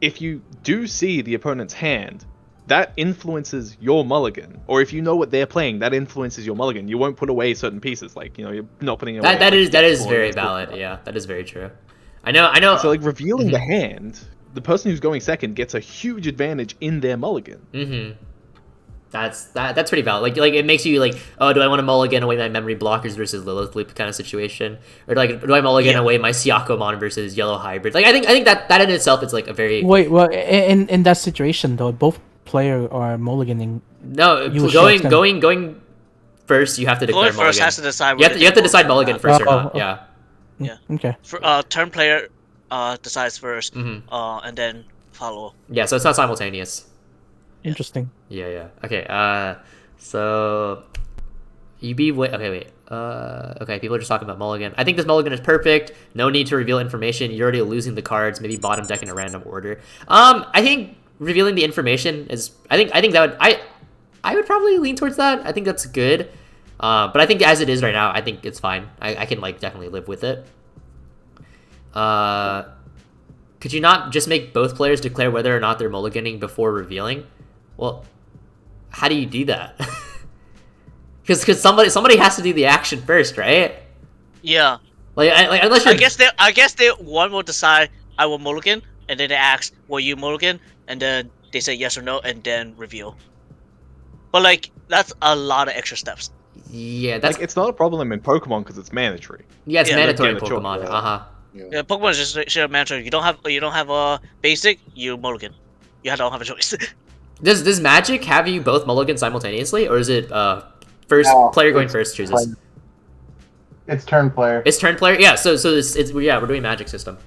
if you do see the opponent's hand, that influences your mulligan. Or if you know what they're playing, that influences your mulligan. You won't put away certain pieces, like you're not putting away. That is very valid. Yeah, that is very true. I know. So like revealing the hand, the person who's going second gets a huge advantage in their mulligan. That's pretty valid. Like it makes you like, oh, do I want to mulligan away my memory blockers versus Lilith Loop kind of situation, or like do I mulligan away my Siakomon versus Yellow Hybrid? Like I think that in itself is like a very well in that situation though, both player are mulliganing. No, going first, you have to declare going first mulligan. Has to decide. You have to decide mulligan first or not. Yeah. Okay. For turn player decides first, and then follow. Yeah, so it's not simultaneous. Interesting. Yeah. Okay. So wait. Okay, people are just talking about mulligan. I think this mulligan is perfect. No need to reveal information. You're already losing the cards. Maybe bottom deck in a random order. I think revealing the information is. I think that would. I would probably lean towards that. I think that's good. But I think as it is right now, I think it's fine. I can like definitely live with it. Could you not just make both players declare whether or not they're mulliganing before revealing? Well, how do you do that? Because somebody has to do the action first, right? Yeah. Like unless you're... I guess they one will decide I will mulligan, and then they ask, will you mulligan? And then they say yes or no, and then reveal. But like that's a lot of extra steps. Yeah, that's like it's not a problem in Pokemon because it's mandatory. Yeah, it's mandatory in Pokemon. Yeah, Pokemon is just mandatory. You don't have a basic, you mulligan. You don't have a choice. Does Magic have you both mulligan simultaneously, or is it first player going first chooses? It's turn player. It's turn player. Yeah. So it's yeah, we're doing Magic system.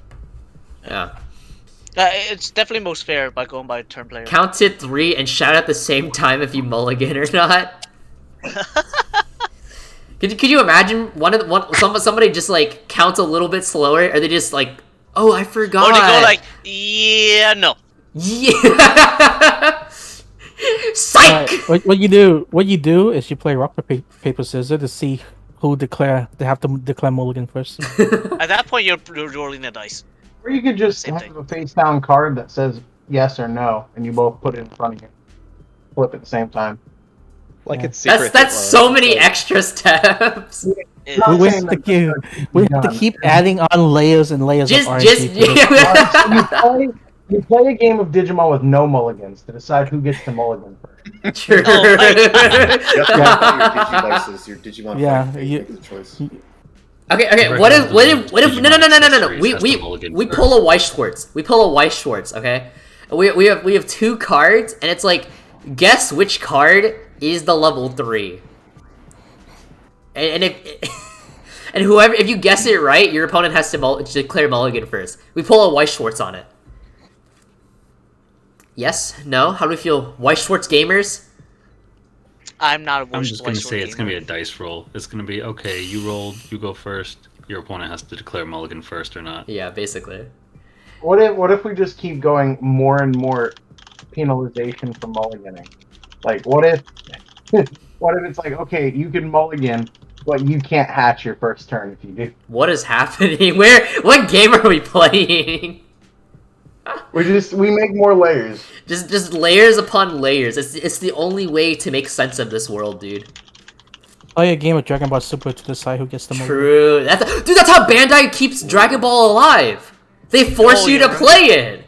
Yeah. It's definitely most fair by going by turn player. Count to 3 and shout at the same time if you mulligan or not. Could you imagine somebody just like counts a little bit slower, or they just like, oh, I forgot. Or they go like, yeah, no. Yeah. Psych. What you do is you play rock paper scissors to see who they have to declare mulligan first. At that point, you're rolling the dice. Or you could just have a face down card that says yes or no, and you both put it in front of you. Flip at the same time. Like it's secret. That's so many extra steps. We have to keep adding on layers and layers of RNG. You play a game of Digimon with no mulligans to decide who gets to mulligan first. True. You have to have your Digimon. Yeah, choice. Okay. What if? No. We pull a Weiss Schwartz. Okay. We have 2 cards, and it's like, guess which card is the level 3. And if you guess it right, your opponent has to declare mulligan first. We pull a Weiss Schwartz on it. Yes? No? How do we feel? Weiss Schwartz gamers? I'm not a I'm just going to say it's going to be a dice roll. It's going to be, okay, you rolled, you go first. Your opponent has to declare mulligan first or not. Yeah, basically. What if we just keep going more and more penalization for mulliganing? Like, what if it's like, okay, you can mulligan, but you can't hatch your first turn if you do? What is happening? What game are we playing? We make more layers. Just layers upon layers. It's the only way to make sense of this world, dude. Play a game of Dragon Ball Super to decide who gets the mulligan. True. That's how Bandai keeps Dragon Ball alive. They force you to play it.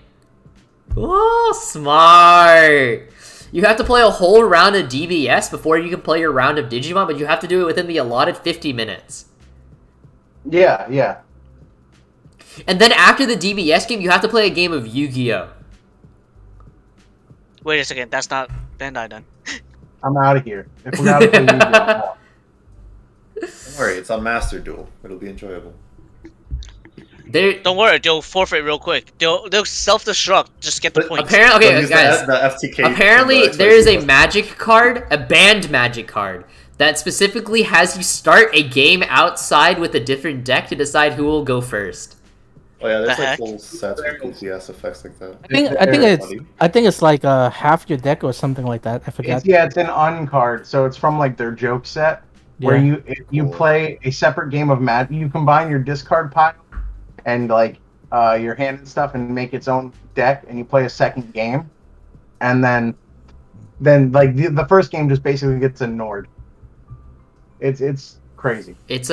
Oh, smart. You have to play a whole round of DBS before you can play your round of Digimon, but you have to do it within the allotted 50 minutes. Yeah. And then after the DBS game, you have to play a game of Yu-Gi-Oh! Wait a second, that's not Bandai then. I'm out of here. If we gotta play Yu-Gi-Oh! Don't worry, it's on Master Duel. It'll be enjoyable. Don't worry, they'll forfeit real quick. They'll self-destruct. Just get the points. Apparently, okay, guys. The FTK apparently, there is a magic card, a banned magic card, that specifically has you start a game outside with a different deck to decide who will go first. Oh yeah, there's like whole sets with DCS effects like that. I think it's like half your deck or something like that. I forgot. It's an uncard, so it's from like their joke set where you play a separate game of Magic. You combine your discard pile and like your hand and stuff and make its own deck, and you play a second game, and then like the first game just basically gets ignored. It's crazy. It's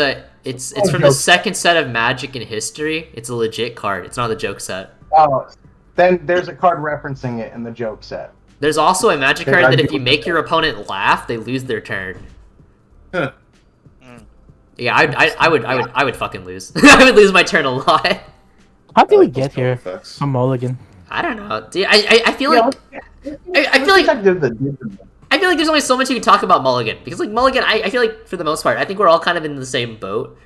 from the second set of Magic in history. It's a legit card. It's not a joke set. Oh, then there's a card referencing it in the joke set. There's also a magic card that if you make your opponent laugh, they lose their turn. Huh. Yeah, I would fucking lose. I would lose my turn a lot. How did we get here from Mulligan? I don't know. Dude, I feel like I feel like there's only so much you can talk about Mulligan, because like Mulligan, I feel like for the most part, I think we're all kind of in the same boat.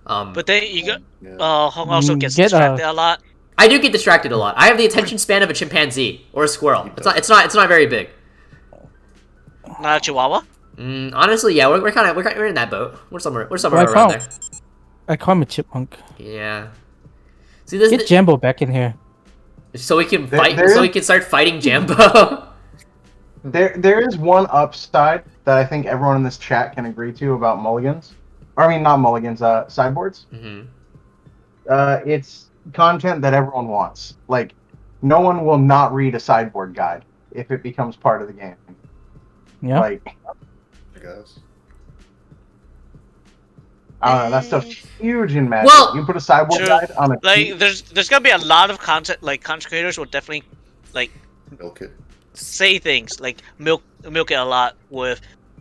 But then you got Hoang also gets distracted a lot. I do get distracted a lot. I have the attention span of a chimpanzee or a squirrel. It's not very big. Not a chihuahua. Honestly, yeah, we're in that boat. We're somewhere around there. I call him a chipmunk. Yeah. See, get Jambo back in here, so we can fight. So we can start fighting Jambo. There is one upside that I think everyone in this chat can agree to about mulligans. Or, I mean, not mulligans, sideboards. Mm-hmm. It's content that everyone wants. Like, no one will not read a sideboard guide if it becomes part of the game. Yeah. Like, I guess. I don't know. That stuff's huge in Magic. Well, you put a sideboard guide on a like there's gonna be a lot of content content creators will definitely like milk it. Say things like milk it a lot with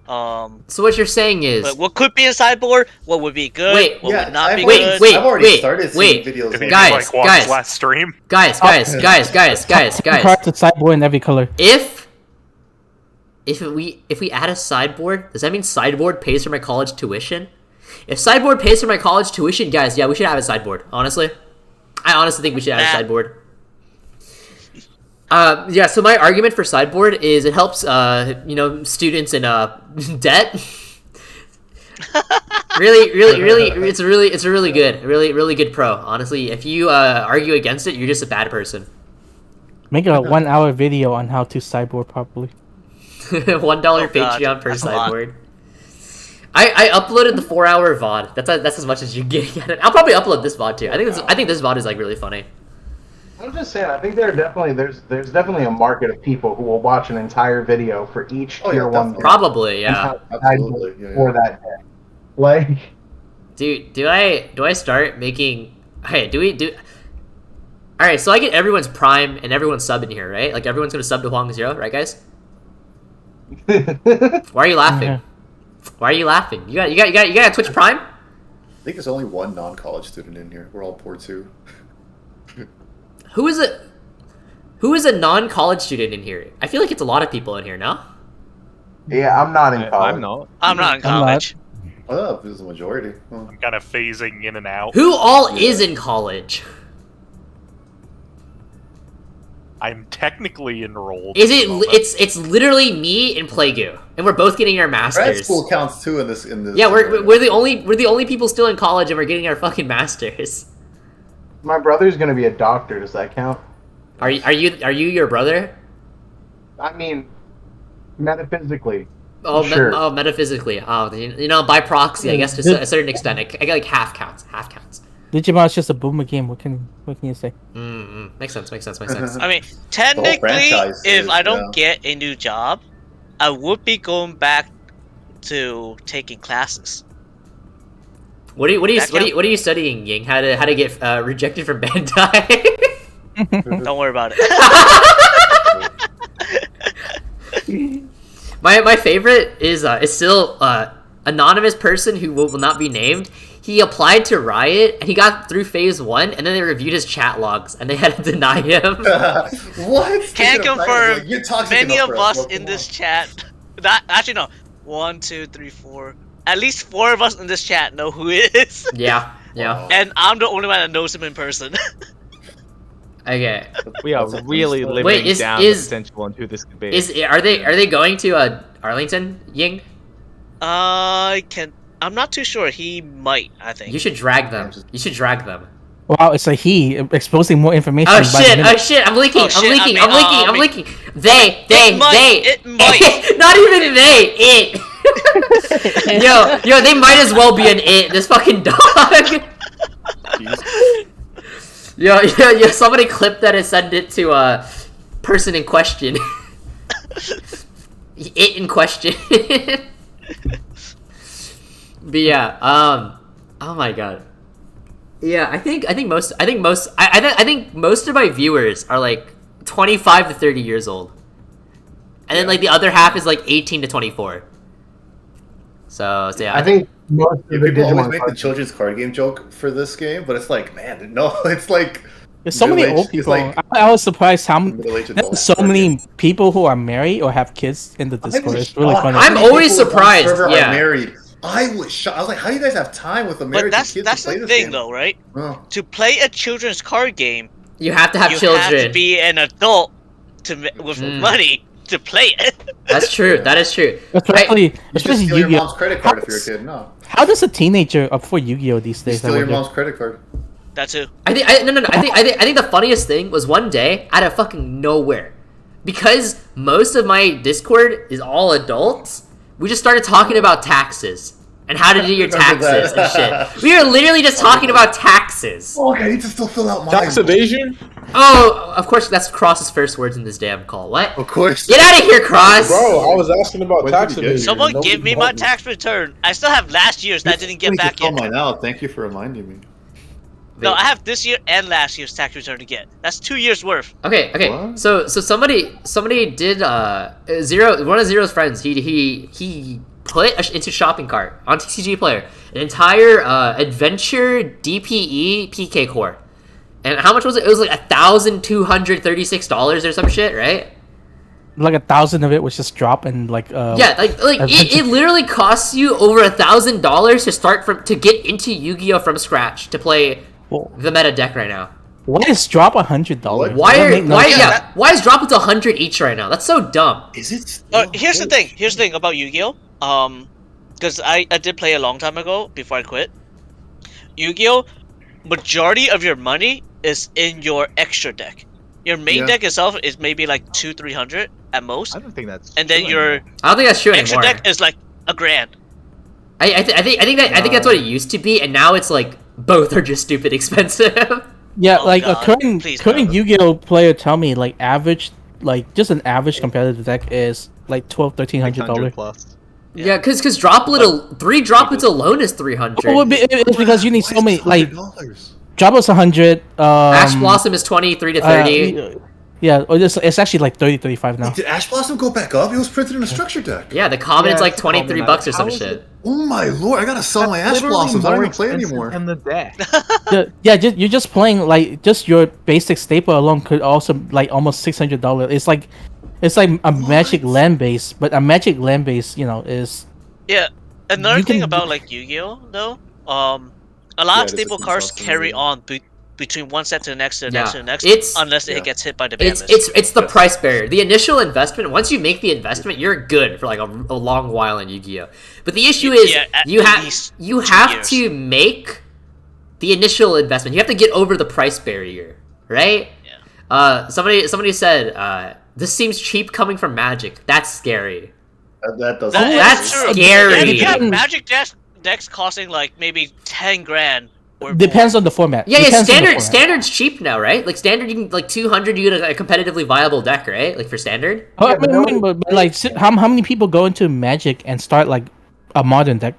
So what you're saying is like, what could be a sideboard, what would be good, what would not be good. I've already started seeing videos. Guys, last stream. Guys. Cards with sideboard in every color. If we add a sideboard, does that mean sideboard pays for my college tuition? If sideboard pays for my college tuition, guys, yeah, we should have a sideboard. Honestly, I honestly think we should have a sideboard. Yeah. So my argument for sideboard is it helps, students in debt. It's a really good pro. Honestly, if you argue against it, you're just a bad person. Make a 1 hour video on how to sideboard properly. $1 Patreon per sideboard. I uploaded the 4-hour VOD. That's as much as you're getting at it. I'll probably upload this VOD too. I think this VOD is like really funny. I'm just saying. I think there's definitely a market of people who will watch an entire video for each tier 1. Probably, yeah. Absolutely, for that day. Like, do I start making? Hey, do we do? All right, so I get everyone's prime and everyone's sub in here, right? Like everyone's gonna sub to Hoang 0, right, guys? Why are you laughing? Yeah. Why are you laughing? You got a Twitch Prime? I think there's only one non-college student in here. We're all poor too. Who is a non-college student in here? I feel like it's a lot of people in here, no? Yeah, I'm not in college. I'm not in college. Oh, there's a majority. Oh. I'm kind of phasing in and out. Who all is in college? I'm technically enrolled. Is it? It's literally me and Playgoo, and we're both getting our masters. Grad school counts too in this. Yeah, we're the only people still in college, and we're getting our fucking masters. My brother's gonna be a doctor. Does that count? Are you your brother? I mean, metaphysically. Oh, sure. Metaphysically. Oh, by proxy, I guess to a certain extent, I got like half counts. Digimon's just a boomer game. What can you say? Makes sense. I mean, technically, if I don't get a new job, I would be going back to taking classes. What are you studying, Ying? How to get rejected from Bandai? Don't worry about it. My favorite is still anonymous person who will not be named. He applied to Riot and he got through phase 1, and then they reviewed his chat logs and they had to deny him. What? Can't confirm. Many of us in this chat. Actually, no. 1, 2, 3, 4. At least 4 of us in this chat know who it is. Yeah. And I'm the only one that knows him in person. Okay. We are really limiting down the potential on who this could be. Are they going to Arlington, Ying? I'm not too sure. He might, I think. You should drag them. Wow, it's like he exposing more information. Oh shit! I'm leaking. I'm leaking. They. It might. Not even they. It. Yo, they might as well be an it. This fucking dog. Yo, somebody clip that and send it to person in question. It in question. But yeah, oh my god. Yeah, I think most of my viewers are like 25 to 30 years old. And then like the other half is like 18 to 24. So yeah. I think most of the people always Digimon make the children's card game joke for this game, but it's like, man, no, it's like there's so many old people. Like, I was surprised how many people who are married or have kids in the Discord. It's really funny. I'm always surprised. Yeah. Married. I was shocked. I was like, how do you guys have time with American kids to play this game? That's the thing, though, right? Oh. To play a children's card game, you have to have children. You have to be an adult with money to play it. That's true. That is true. Especially you just steal your mom's credit card if you're a kid. No. How does a teenager up for Yu-Gi-Oh these days? Steal your mom's credit card. That too. I think the funniest thing was one day out of fucking nowhere, because most of my Discord is all adults. We just started talking about taxes and how to do your taxes and shit. We were literally just talking about taxes. Oh, okay, I need to still fill out mine. Tax evasion? Oh, of course, that's Cross's first words in this damn call. What? Of course. Get out of here, Cross! Bro, I was asking about tax evasion. Someone give me my tax return. I still have last year's that I didn't get back yet. Mine out. Thank you for reminding me. No, I have this year and last year's tax return to get. That's 2 years worth. Okay. What? So somebody did Zero. One of Zero's friends. He put into shopping cart on TCG Player an entire adventure DPE PK core. And how much was it? It was like $1,236 or some shit, right? Like 1,000 of it was just drop and like yeah, like it literally costs you over $1,000 to start to get into Yu-Gi-Oh from scratch to play the meta deck right now. Why is drop $100? Why is drop to 100 each right now? That's so dumb. Is it? Here's the thing about Yu-Gi-Oh. Because I did play a long time ago before I quit. Yu-Gi-Oh, majority of your money is in your extra deck. Your main deck itself is maybe like 200-300 at most. I don't think that's. And then your I don't think that's true extra anymore. deck is like $1,000. I think that's what it used to be, and now it's like both are just stupid expensive. Yeah, like a current Yu-Gi-Oh player tell me like average, like just an average competitive deck is like $1,200-$1,300 plus. Yeah, because 3 droplets alone is 300. Well, it's because you need so many like. Droplets 100. Ash Blossom is 23 to 30. Yeah, it's actually like 30-35 now. Wait, did Ash Blossom go back up? It was printed in a structure deck. Yeah, the common is like $23 or some shit. Oh my lord! I gotta sell my Ash Blossoms. I don't even play anymore. And the deck. You're just playing like just your basic staple alone could also like almost $600. It's like a Magic land base, but a Magic land base, is. Yeah, another thing about like Yu-Gi-Oh though, a lot of staple cards carry on between one set to the next to the next to the next, unless it gets hit by the ban list. It's the price barrier. The initial investment. Once you make the investment, you're good for like a long while in Yu-Gi-Oh. But the issue is you have to make the initial investment. You have to get over the price barrier, right? Yeah. Somebody said this seems cheap coming from Magic. That's scary. That's scary. Yeah, Magic decks costing like maybe $10,000. Depends on the format. Yeah, standard's cheap now, right? Like standard, you can like 200, you get a competitively viable deck, right? Like for standard. But like, how many people go into Magic and start like a modern deck?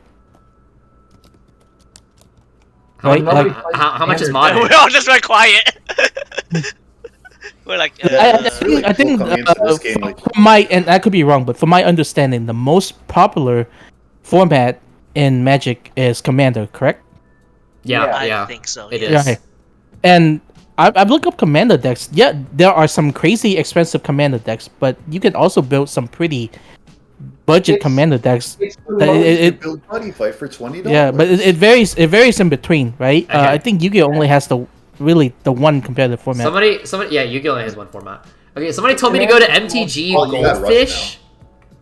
How much is modern? We all just went quiet. We're like, I think and I could be wrong, but from my understanding, the most popular format in Magic is Commander, correct? Yeah, I think so. It is. Yeah, and I've looked up Commander decks. Yeah, there are some crazy expensive Commander decks, but you can also build some pretty budget Commander decks. Build Buddy Fight for $20. Yeah, but it varies. It varies in between, right? Okay. I think Yu-Gi-Oh only has the one competitive format. Yeah, Yu-Gi-Oh only has one format. Okay, somebody told me to go to MTG Goldfish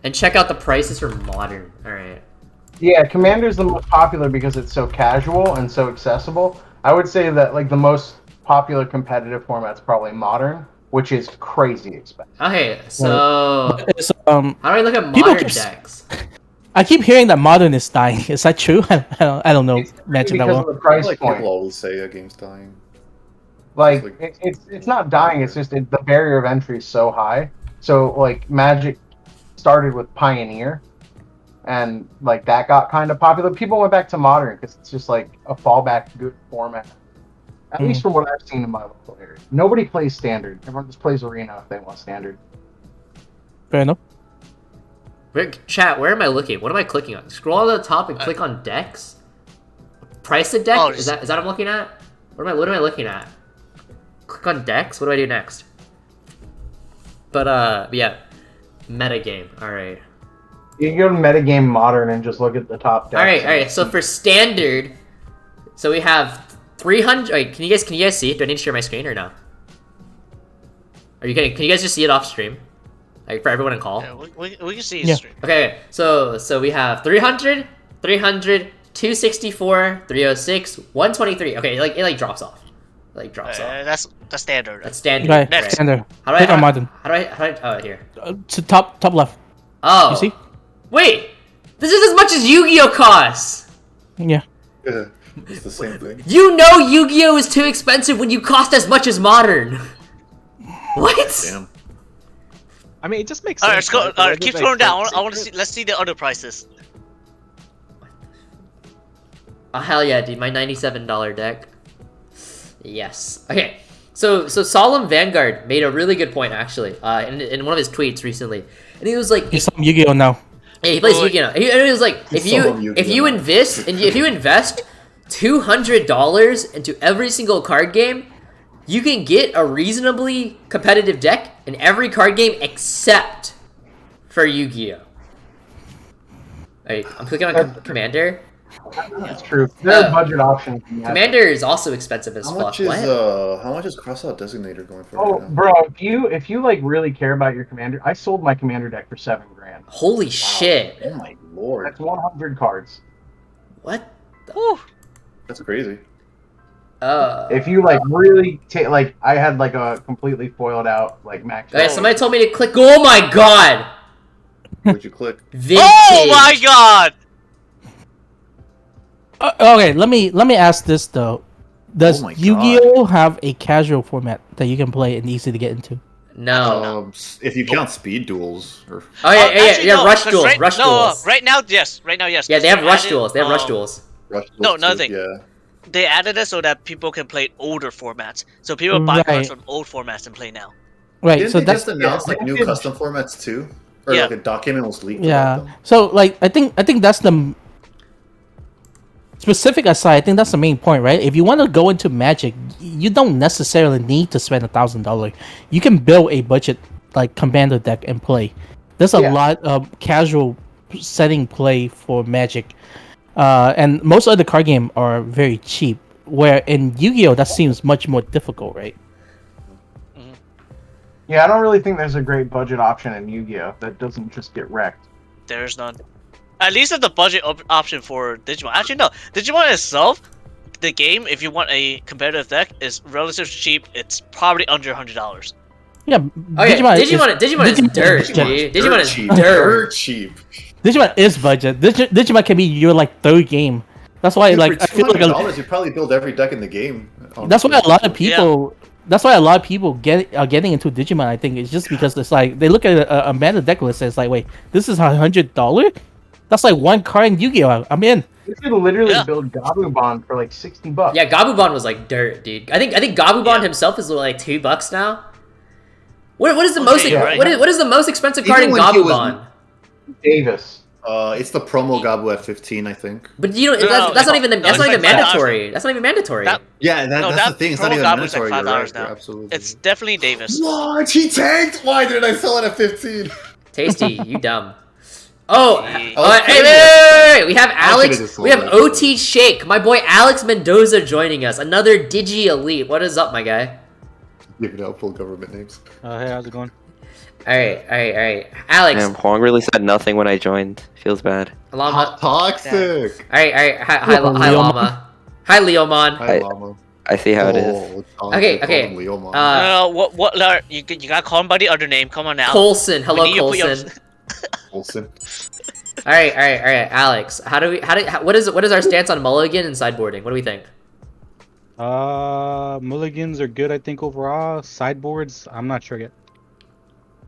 and check out the prices for modern. All right. Yeah, Commander's the most popular because it's so casual and so accessible. I would say that like the most popular competitive format's probably Modern, which is crazy expensive. Okay, so how do I look at Modern decks? I keep hearing that Modern is dying. Is that true? I don't know Magic that well. Because of the price point. People always say a game's dying. Like it's not dying. It's just the barrier of entry is so high. So like Magic started with Pioneer. And like that got kind of popular. People went back to Modern because it's just like a fallback good format. At least from what I've seen in my local area. Nobody plays Standard. Everyone just plays Arena if they want Standard. Fair enough. Chat, where am I looking? What am I clicking on? Scroll to the top and click on decks. Price a deck? Is that what I'm looking at? What am I looking at? Click on decks. What do I do next? But yeah, metagame. All right. You can go to Metagame Modern and just look at the top decks. All right. So for standard, so we have 300. Wait, can you guys see it? Do I need to share my screen or no? Can you guys just see it off stream? Like for everyone in call. Yeah, we can see it stream. Okay. So we have 300, 264, 306, 123. Okay, it drops off. That's standard. That's standard. Right. Next. Standard. How do I Modern? How do I? Oh, here. To top left. Oh. You see? Wait, this is as much as Yu-Gi-Oh costs! Yeah. It's the same thing. You know Yu-Gi-Oh is too expensive when you cost as much as Modern! What? Damn. I mean, it just makes All sense. right, let's go. Right? Keep scrolling down. I want to see. Let's see the other prices. Oh hell yeah, dude! My $97 deck. Yes. Okay. So Solemn Vanguard made a really good point actually. In one of his tweets recently, and he was like, He's some Yu-Gi-Oh now. Yeah, he plays Yu-Gi-Oh. And he was like, if you invest $200 into every single card game, you can get a reasonably competitive deck in every card game except for Yu-Gi-Oh. Alright, I'm clicking on Commander. That's true. There are budget options. Commander is also expensive as fuck. How much is Crossout Designator going for? Oh, right now? bro, if you like really care about your commander, I sold my commander deck for $7,000. Holy shit! Oh my lord! That's 100 cards. What? That's crazy. If you like really take like, I had like a completely foiled out like max. Okay, somebody told me to click. Oh my god! Where'd you click? Vintage. Oh my god! Okay, let me ask this though: does Yu-Gi-Oh have a casual format that you can play and easy to get into? No. If you count speed duels. Or... Oh yeah, rush duels. Duels. Right now, yes. Right now, yes. Yeah, they have rush duels. They have rush duels. No, nothing. Yeah. They added it so that people can play older formats. So people buy cards from old formats and play now. Right. Didn't So they that's just announced like new custom formats too, or like a document was leaked. Yeah. So like I think that's the specific aside. I think that's the main point, right? If you want to go into Magic, you don't necessarily need to spend $1,000. You can build a budget like Commander deck and play. There's a lot of casual setting play for Magic, and most of the card game are very cheap. Where in Yu-Gi-Oh that seems much more difficult, right? Yeah, I don't really think there's a great budget option in Yu-Gi-Oh that doesn't just get wrecked. There's none. At least at the budget option for Digimon. Actually, no. Digimon itself, the game, if you want a competitive deck, is relatively cheap. It's probably under $100. Yeah. Digimon is dirt, dude. Digimon is dirt cheap. Digimon is budget. Digimon can be your like third game. That's why like I feel like you probably build every deck in the game. Honestly. That's why a lot of people. Yeah. That's why a lot of people are getting into Digimon. I think it's just because it's like they look at a Mana deck list and it's like, wait, this is $100. That's like one card in Yu-Gi-Oh. I'm in. You could literally build Gabumon for like $60. Yeah, Gabumon was like dirt, dude. I think Gabumon himself is like $2 now. What is the most what is the most expensive card in Gabumon? Davis. It's the promo Gabu at 15, I think. But you know that's not even mandatory. That's not even mandatory. That's the thing. It's not even mandatory. You're right. Now. Absolutely. It's definitely Davis. What? He tanked? Why did I sell it at 15? Tasty, you dumb. Oh, hey, we have Alex. We have OT Shake. My boy Alex Mendoza joining us. Another Digi Elite. What is up, my guy? Giving out full government names. Hey, how's it going? All right. Alex. Damn, Hoang really said nothing when I joined. Feels bad. Llama. Toxic. All right. Hi, Llama. Hi, Leomon. Hi, Llama. I see how it is. Okay. What? You gotta call him by the other name. Come on now. Colson. Hello, Colson. Colson. All right, Alex. What is our stance on Mulligan and sideboarding? What do we think? Mulligans are good, I think overall. Sideboards, I'm not sure yet.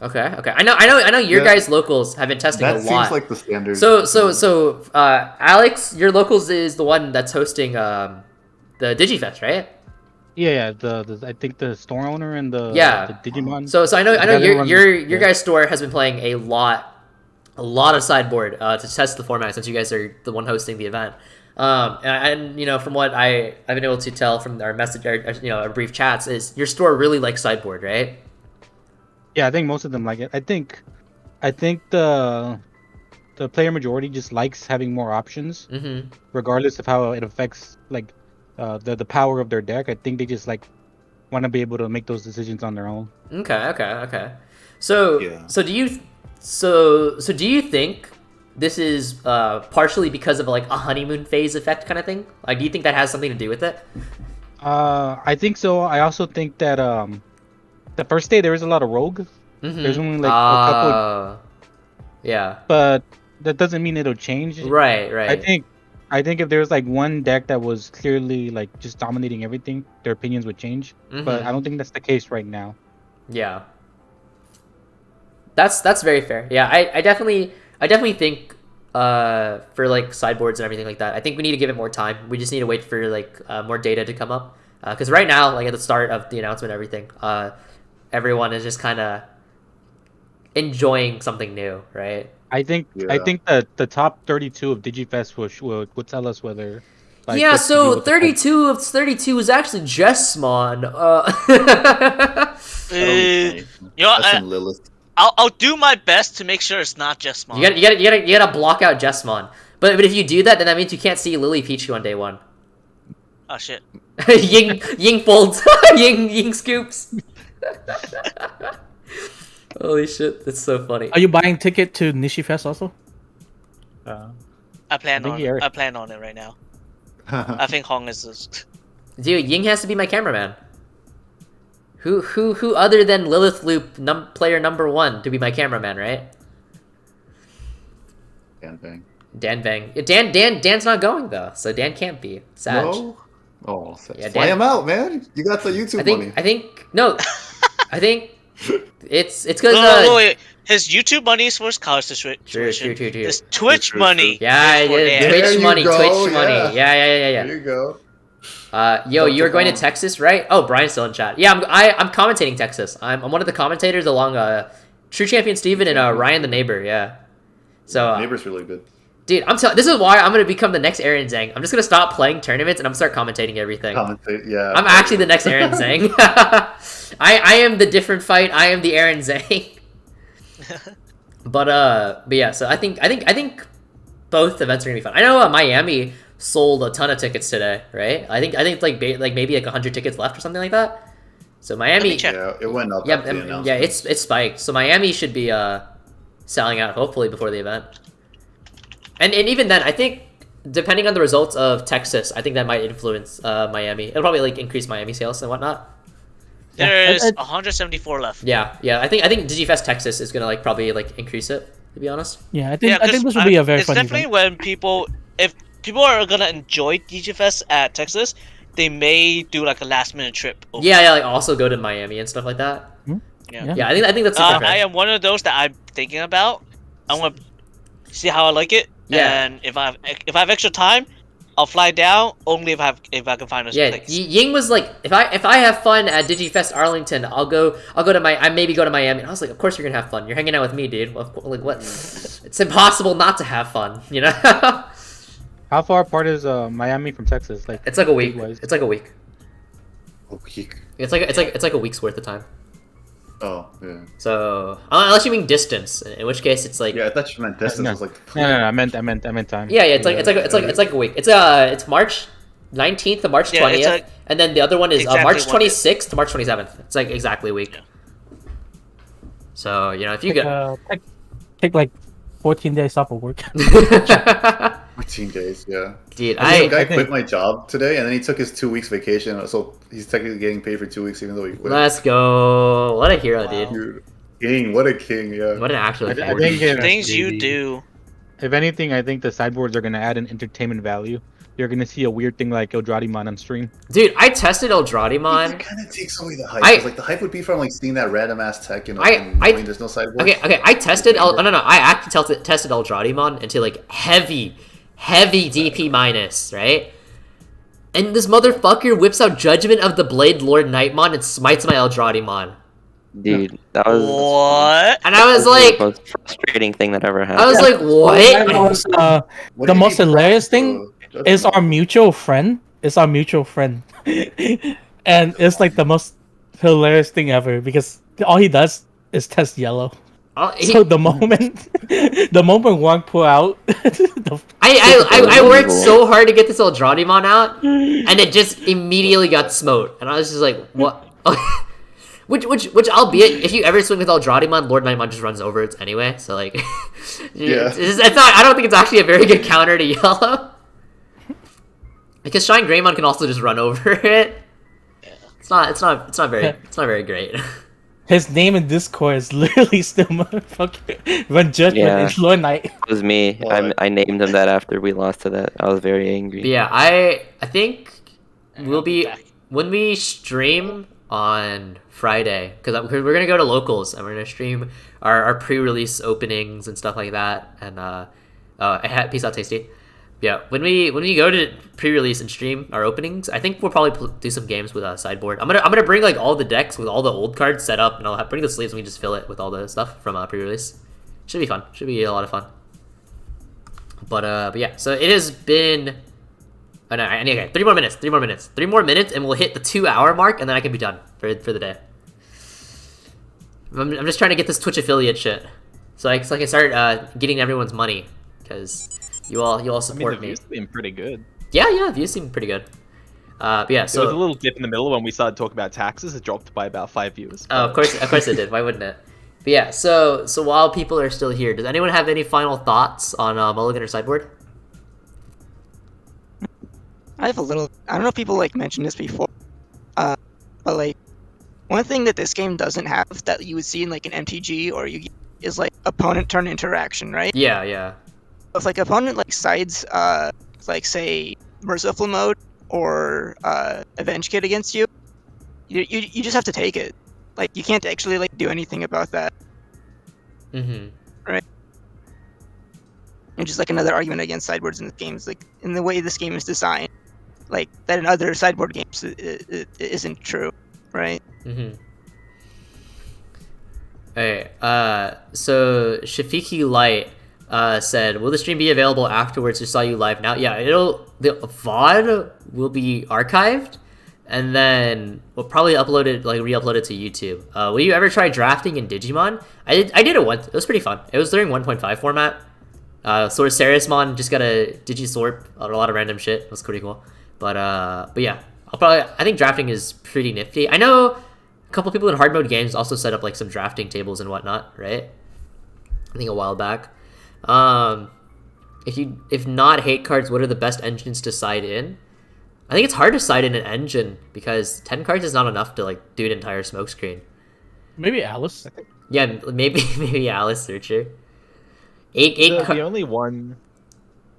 Okay. I know your guys' locals have been testing a lot. That seems like the standard. So, Alex, your locals is the one that's hosting the DigiFest, right? Yeah. I think the store owner and the Digimon. So I know your guys' store has been playing a lot of sideboard to test the format since you guys are the one hosting the event. And you know, from what I've been able to tell from our message, our brief chats, is your store really likes sideboard, right? Yeah, I think most of them like it. I think the player majority just likes having more options, regardless of how it affects like the power of their deck. I think they just like want to be able to make those decisions on their own. Okay. So do you think this is partially because of like a honeymoon phase effect kind of thing? Like, do you think that has something to do with it? I think so. I also think that the first day there was a lot of rogue. There's only like a couple. Yeah. But that doesn't mean it'll change. Right. I think if there was like one deck that was clearly like just dominating everything, their opinions would change. But I don't think that's the case right now. Yeah. That's very fair. Yeah, I definitely think for like sideboards and everything like that, I think we need to give it more time. We just need to wait for like more data to come up. Because right now, like at the start of the announcement and everything, everyone is just kind of enjoying something new, right? I think that the top 32 of DigiFest will tell us whether. Like, yeah, so 32 of 32 is actually Jessmon. I'll do my best to make sure it's not Jessmon. You gotta block out Jessmon. But if you do that, then that means you can't see Lily Pichu on day one. Oh shit. Ying folds. Ying scoops. Holy shit, that's so funny. Are you buying ticket to Nishifest also? I plan on it right now. I think Hoang is just... Dude, Ying has to be my cameraman. Who other than Lilith Loop player number 1 to be my cameraman, right? Dan Vang. Dan's not going though, so Dan can't be. Sad. No? Oh, yeah, fly him out, man. You got the YouTube money. I think it's because wait. His YouTube money is for his college situation. True. His Twitch money. Yeah, Twitch money. Yeah. There you go. You're going to Texas, right? Oh, Brian's still in chat. Yeah, I'm commentating Texas. I'm one of the commentators along True Champion Steven and Ryan the Neighbor. Yeah. So Neighbor's really good. Dude, this is why I'm gonna become the next Aaron Zhang. I'm just gonna stop playing tournaments and I'm gonna start commentating everying. Yeah. I'm actually the next Aaron Zhang. I am the different fight. I am the Aaron Zhang. But yeah. So I think both events are gonna be fun. I know Miami sold a ton of tickets today, right? I think like maybe like 100 tickets left or something like that. So Miami. Yeah, it went up. Yeah, it's spiked. So Miami should be selling out hopefully before the event. And even then, I think depending on the results of Texas, I think that might influence Miami. It'll probably like increase Miami sales and whatnot. There's 174 left. Yeah. I think DigiFest Texas is gonna like probably like increase it. To be honest. Yeah, I think this will be a very it's fun definitely event. when if people are gonna enjoy DigiFest at Texas, they may do like a last minute trip. Over. Yeah, like also go to Miami and stuff like that. Yeah, I think that's. I am one of those that I'm thinking about. I want to see how I like it. Yeah. And if I have extra time, I'll fly down only if I can find a place. Ying was like, if I have fun at DigiFest Arlington, I'll go to maybe go to Miami. And I was like, of course you're gonna have fun. You're hanging out with me, dude. Like what? It's impossible not to have fun, you know. How far apart is Miami from Texas? Like it's like a week. It's like a week. A week. It's like a week's worth of time. Oh yeah. So unless you mean distance, in which case it's like. Yeah, I thought you meant distance. No. Was like. No, I meant time. Yeah, it's like a week. It's March 19th to March 20th, and then the other one is March 26th to March 27th. It's like exactly a week. Yeah. So if you take like 14 days off of work. 14 days, yeah. Dude, a guy quit my job today, and then he took his 2 weeks vacation, so he's technically getting paid for 2 weeks, even though he quit. Let's go! What a hero, dude. King, what a king, yeah. What an actual I think things you do. If anything, I think the sideboards are gonna add an entertainment value. You're gonna see a weird thing like Eldraudimon on stream. Dude, I tested Eldraudimon. It kind of takes away the hype. Like the hype would be from like seeing that random ass tech, and knowing there's no sideboard. Okay. I tested. I actually tested Eldraudimon into like heavy DP minus, right? And this motherfucker whips out Judgment of the Blade Lord Nightmon and smites my Eldraudimon. Dude, that was what? And I was like, the most frustrating thing that ever happened. I was like, what? The most hilarious thing is our mutual friend. And it's like the most hilarious thing ever because all he does is test yellow. So the moment Wang pull out, I worked so hard to get this Eldraudimon out, and it just immediately got smote, and I was just like, what? Which albeit, if you ever swing with Eldraudimon, Lord Nightmon just runs over it anyway. So like, it's not. I don't think it's actually a very good counter to yellow, because Shine Greymon can also just run over it. It's not very great. His name in Discord is literally still motherfucker Run Judgment in Lord Knight. It was me. I named him that after we lost to that. I was very angry. But yeah, I think we'll be when we stream on Friday because we're gonna go to locals and we're gonna stream our pre-release openings and stuff like that. And peace out, Tasty. Yeah, when we go to pre-release and stream our openings, I think we'll probably do some games with Sideboard. I'm gonna bring like all the decks with all the old cards set up, and I'll bring the sleeves and we just fill it with all the stuff from pre-release. Should be fun. Should be a lot of fun. But yeah, so it has been. Oh, no, okay, 3 more minutes, 3 more minutes, 3 more minutes, and we'll hit the 2-hour mark, and then I can be done for the day. I'm just trying to get this Twitch affiliate shit, so I can start getting everyone's money, because you all support the views seem pretty good. Yeah, views seem pretty good. But yeah, so there was a little dip in the middle when we started talking about taxes. It dropped by about 5 viewers. Oh, of course it did. Why wouldn't it? But yeah, so while people are still here, does anyone have any final thoughts on Mulligan or Sideboard? I have a little. I don't know if people like mentioned this before, but like one thing that this game doesn't have that you would see in like an MTG or Yu-Gi-Oh is like opponent turn interaction, right? Yeah. If like opponent like sides, like say Merciful mode or Avenge Kit against you, you just have to take it. Like you can't actually like do anything about that. Right. And just like another argument against sideboards in the games, like in the way this game is designed. Like that in other sideboard games it isn't true, right? Alright, so Shafiki Light said, will the stream be available afterwards to saw you live now? Yeah, the VOD will be archived, and then we'll probably re-upload it to YouTube. Will you ever try drafting in Digimon? I did it once. It was pretty fun. It was during 1.5 format. Sorcerismon just got a Digisorp, a lot of random shit. It was pretty cool. But yeah, I think drafting is pretty nifty. I know a couple people in hard mode games also set up like some drafting tables and whatnot, right? I think a while back. If not hate cards, what are the best engines to side in? I think it's hard to side in an engine because 10 cards is not enough to like do an entire smokescreen. Maybe Alice. Yeah, maybe Alice Searcher. The only one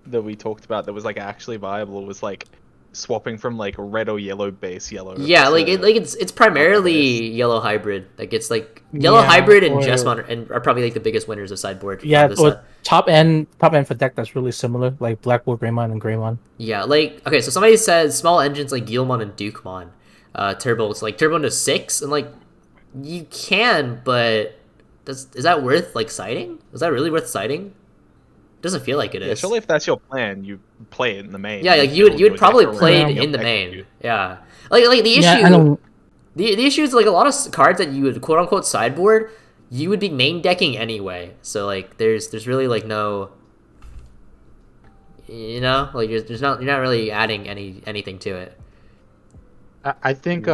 that we talked about that was like actually viable was like swapping from like red or yellow base yellow. Yeah, it's primarily yellow hybrid. Like it's like yellow hybrid and Jesmon are probably like the biggest winners of sideboard. Yeah, or top end for deck that's really similar, like Blackboard, Greymon, and Greymon. Yeah, like okay, so somebody said small engines like Guilmon and Dukemon, turbo. So like turbo into 6, and like you can, but is that worth like siding? Is that really worth siding? Doesn't feel like it is. Yeah, surely if that's your plan, you play it in the main. Yeah, like you would probably play it in the main. Yeah, like the issue. Yeah, the issue is like a lot of cards that you would quote unquote sideboard, you would be main decking anyway. So like there's really like no, you're not really adding anything to it. I think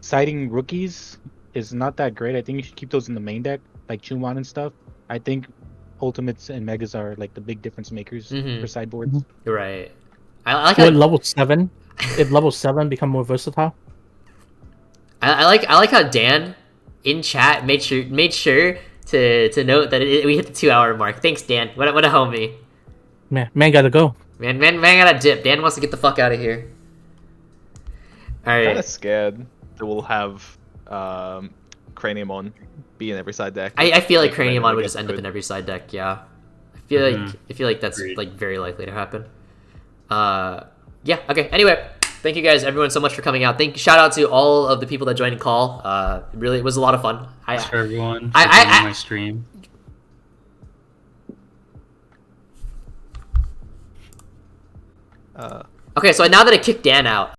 siding rookies is not that great. I think you should keep those in the main deck, like Chumon and stuff. I think Ultimates and Megas are like the big difference makers for sideboards. Right. I like level 7. If level 7 become more versatile. I like how Dan in chat made sure to note that we hit the 2-hour mark. Thanks, Dan. What a homie. Man gotta go. Man gotta dip. Dan wants to get the fuck out of here. All right. I'm kind of scared that we'll have Craniumon be in every side deck. I feel like Craniumon would just end up in every side deck. Yeah, I feel like that's like very likely to happen. Yeah. Okay. Anyway, thank you guys, everyone, so much for coming out. Shout out to all of the people that joined the call. Really, it was a lot of fun. Thanks for everyone for joining my stream. Okay, so now that I kicked Dan out,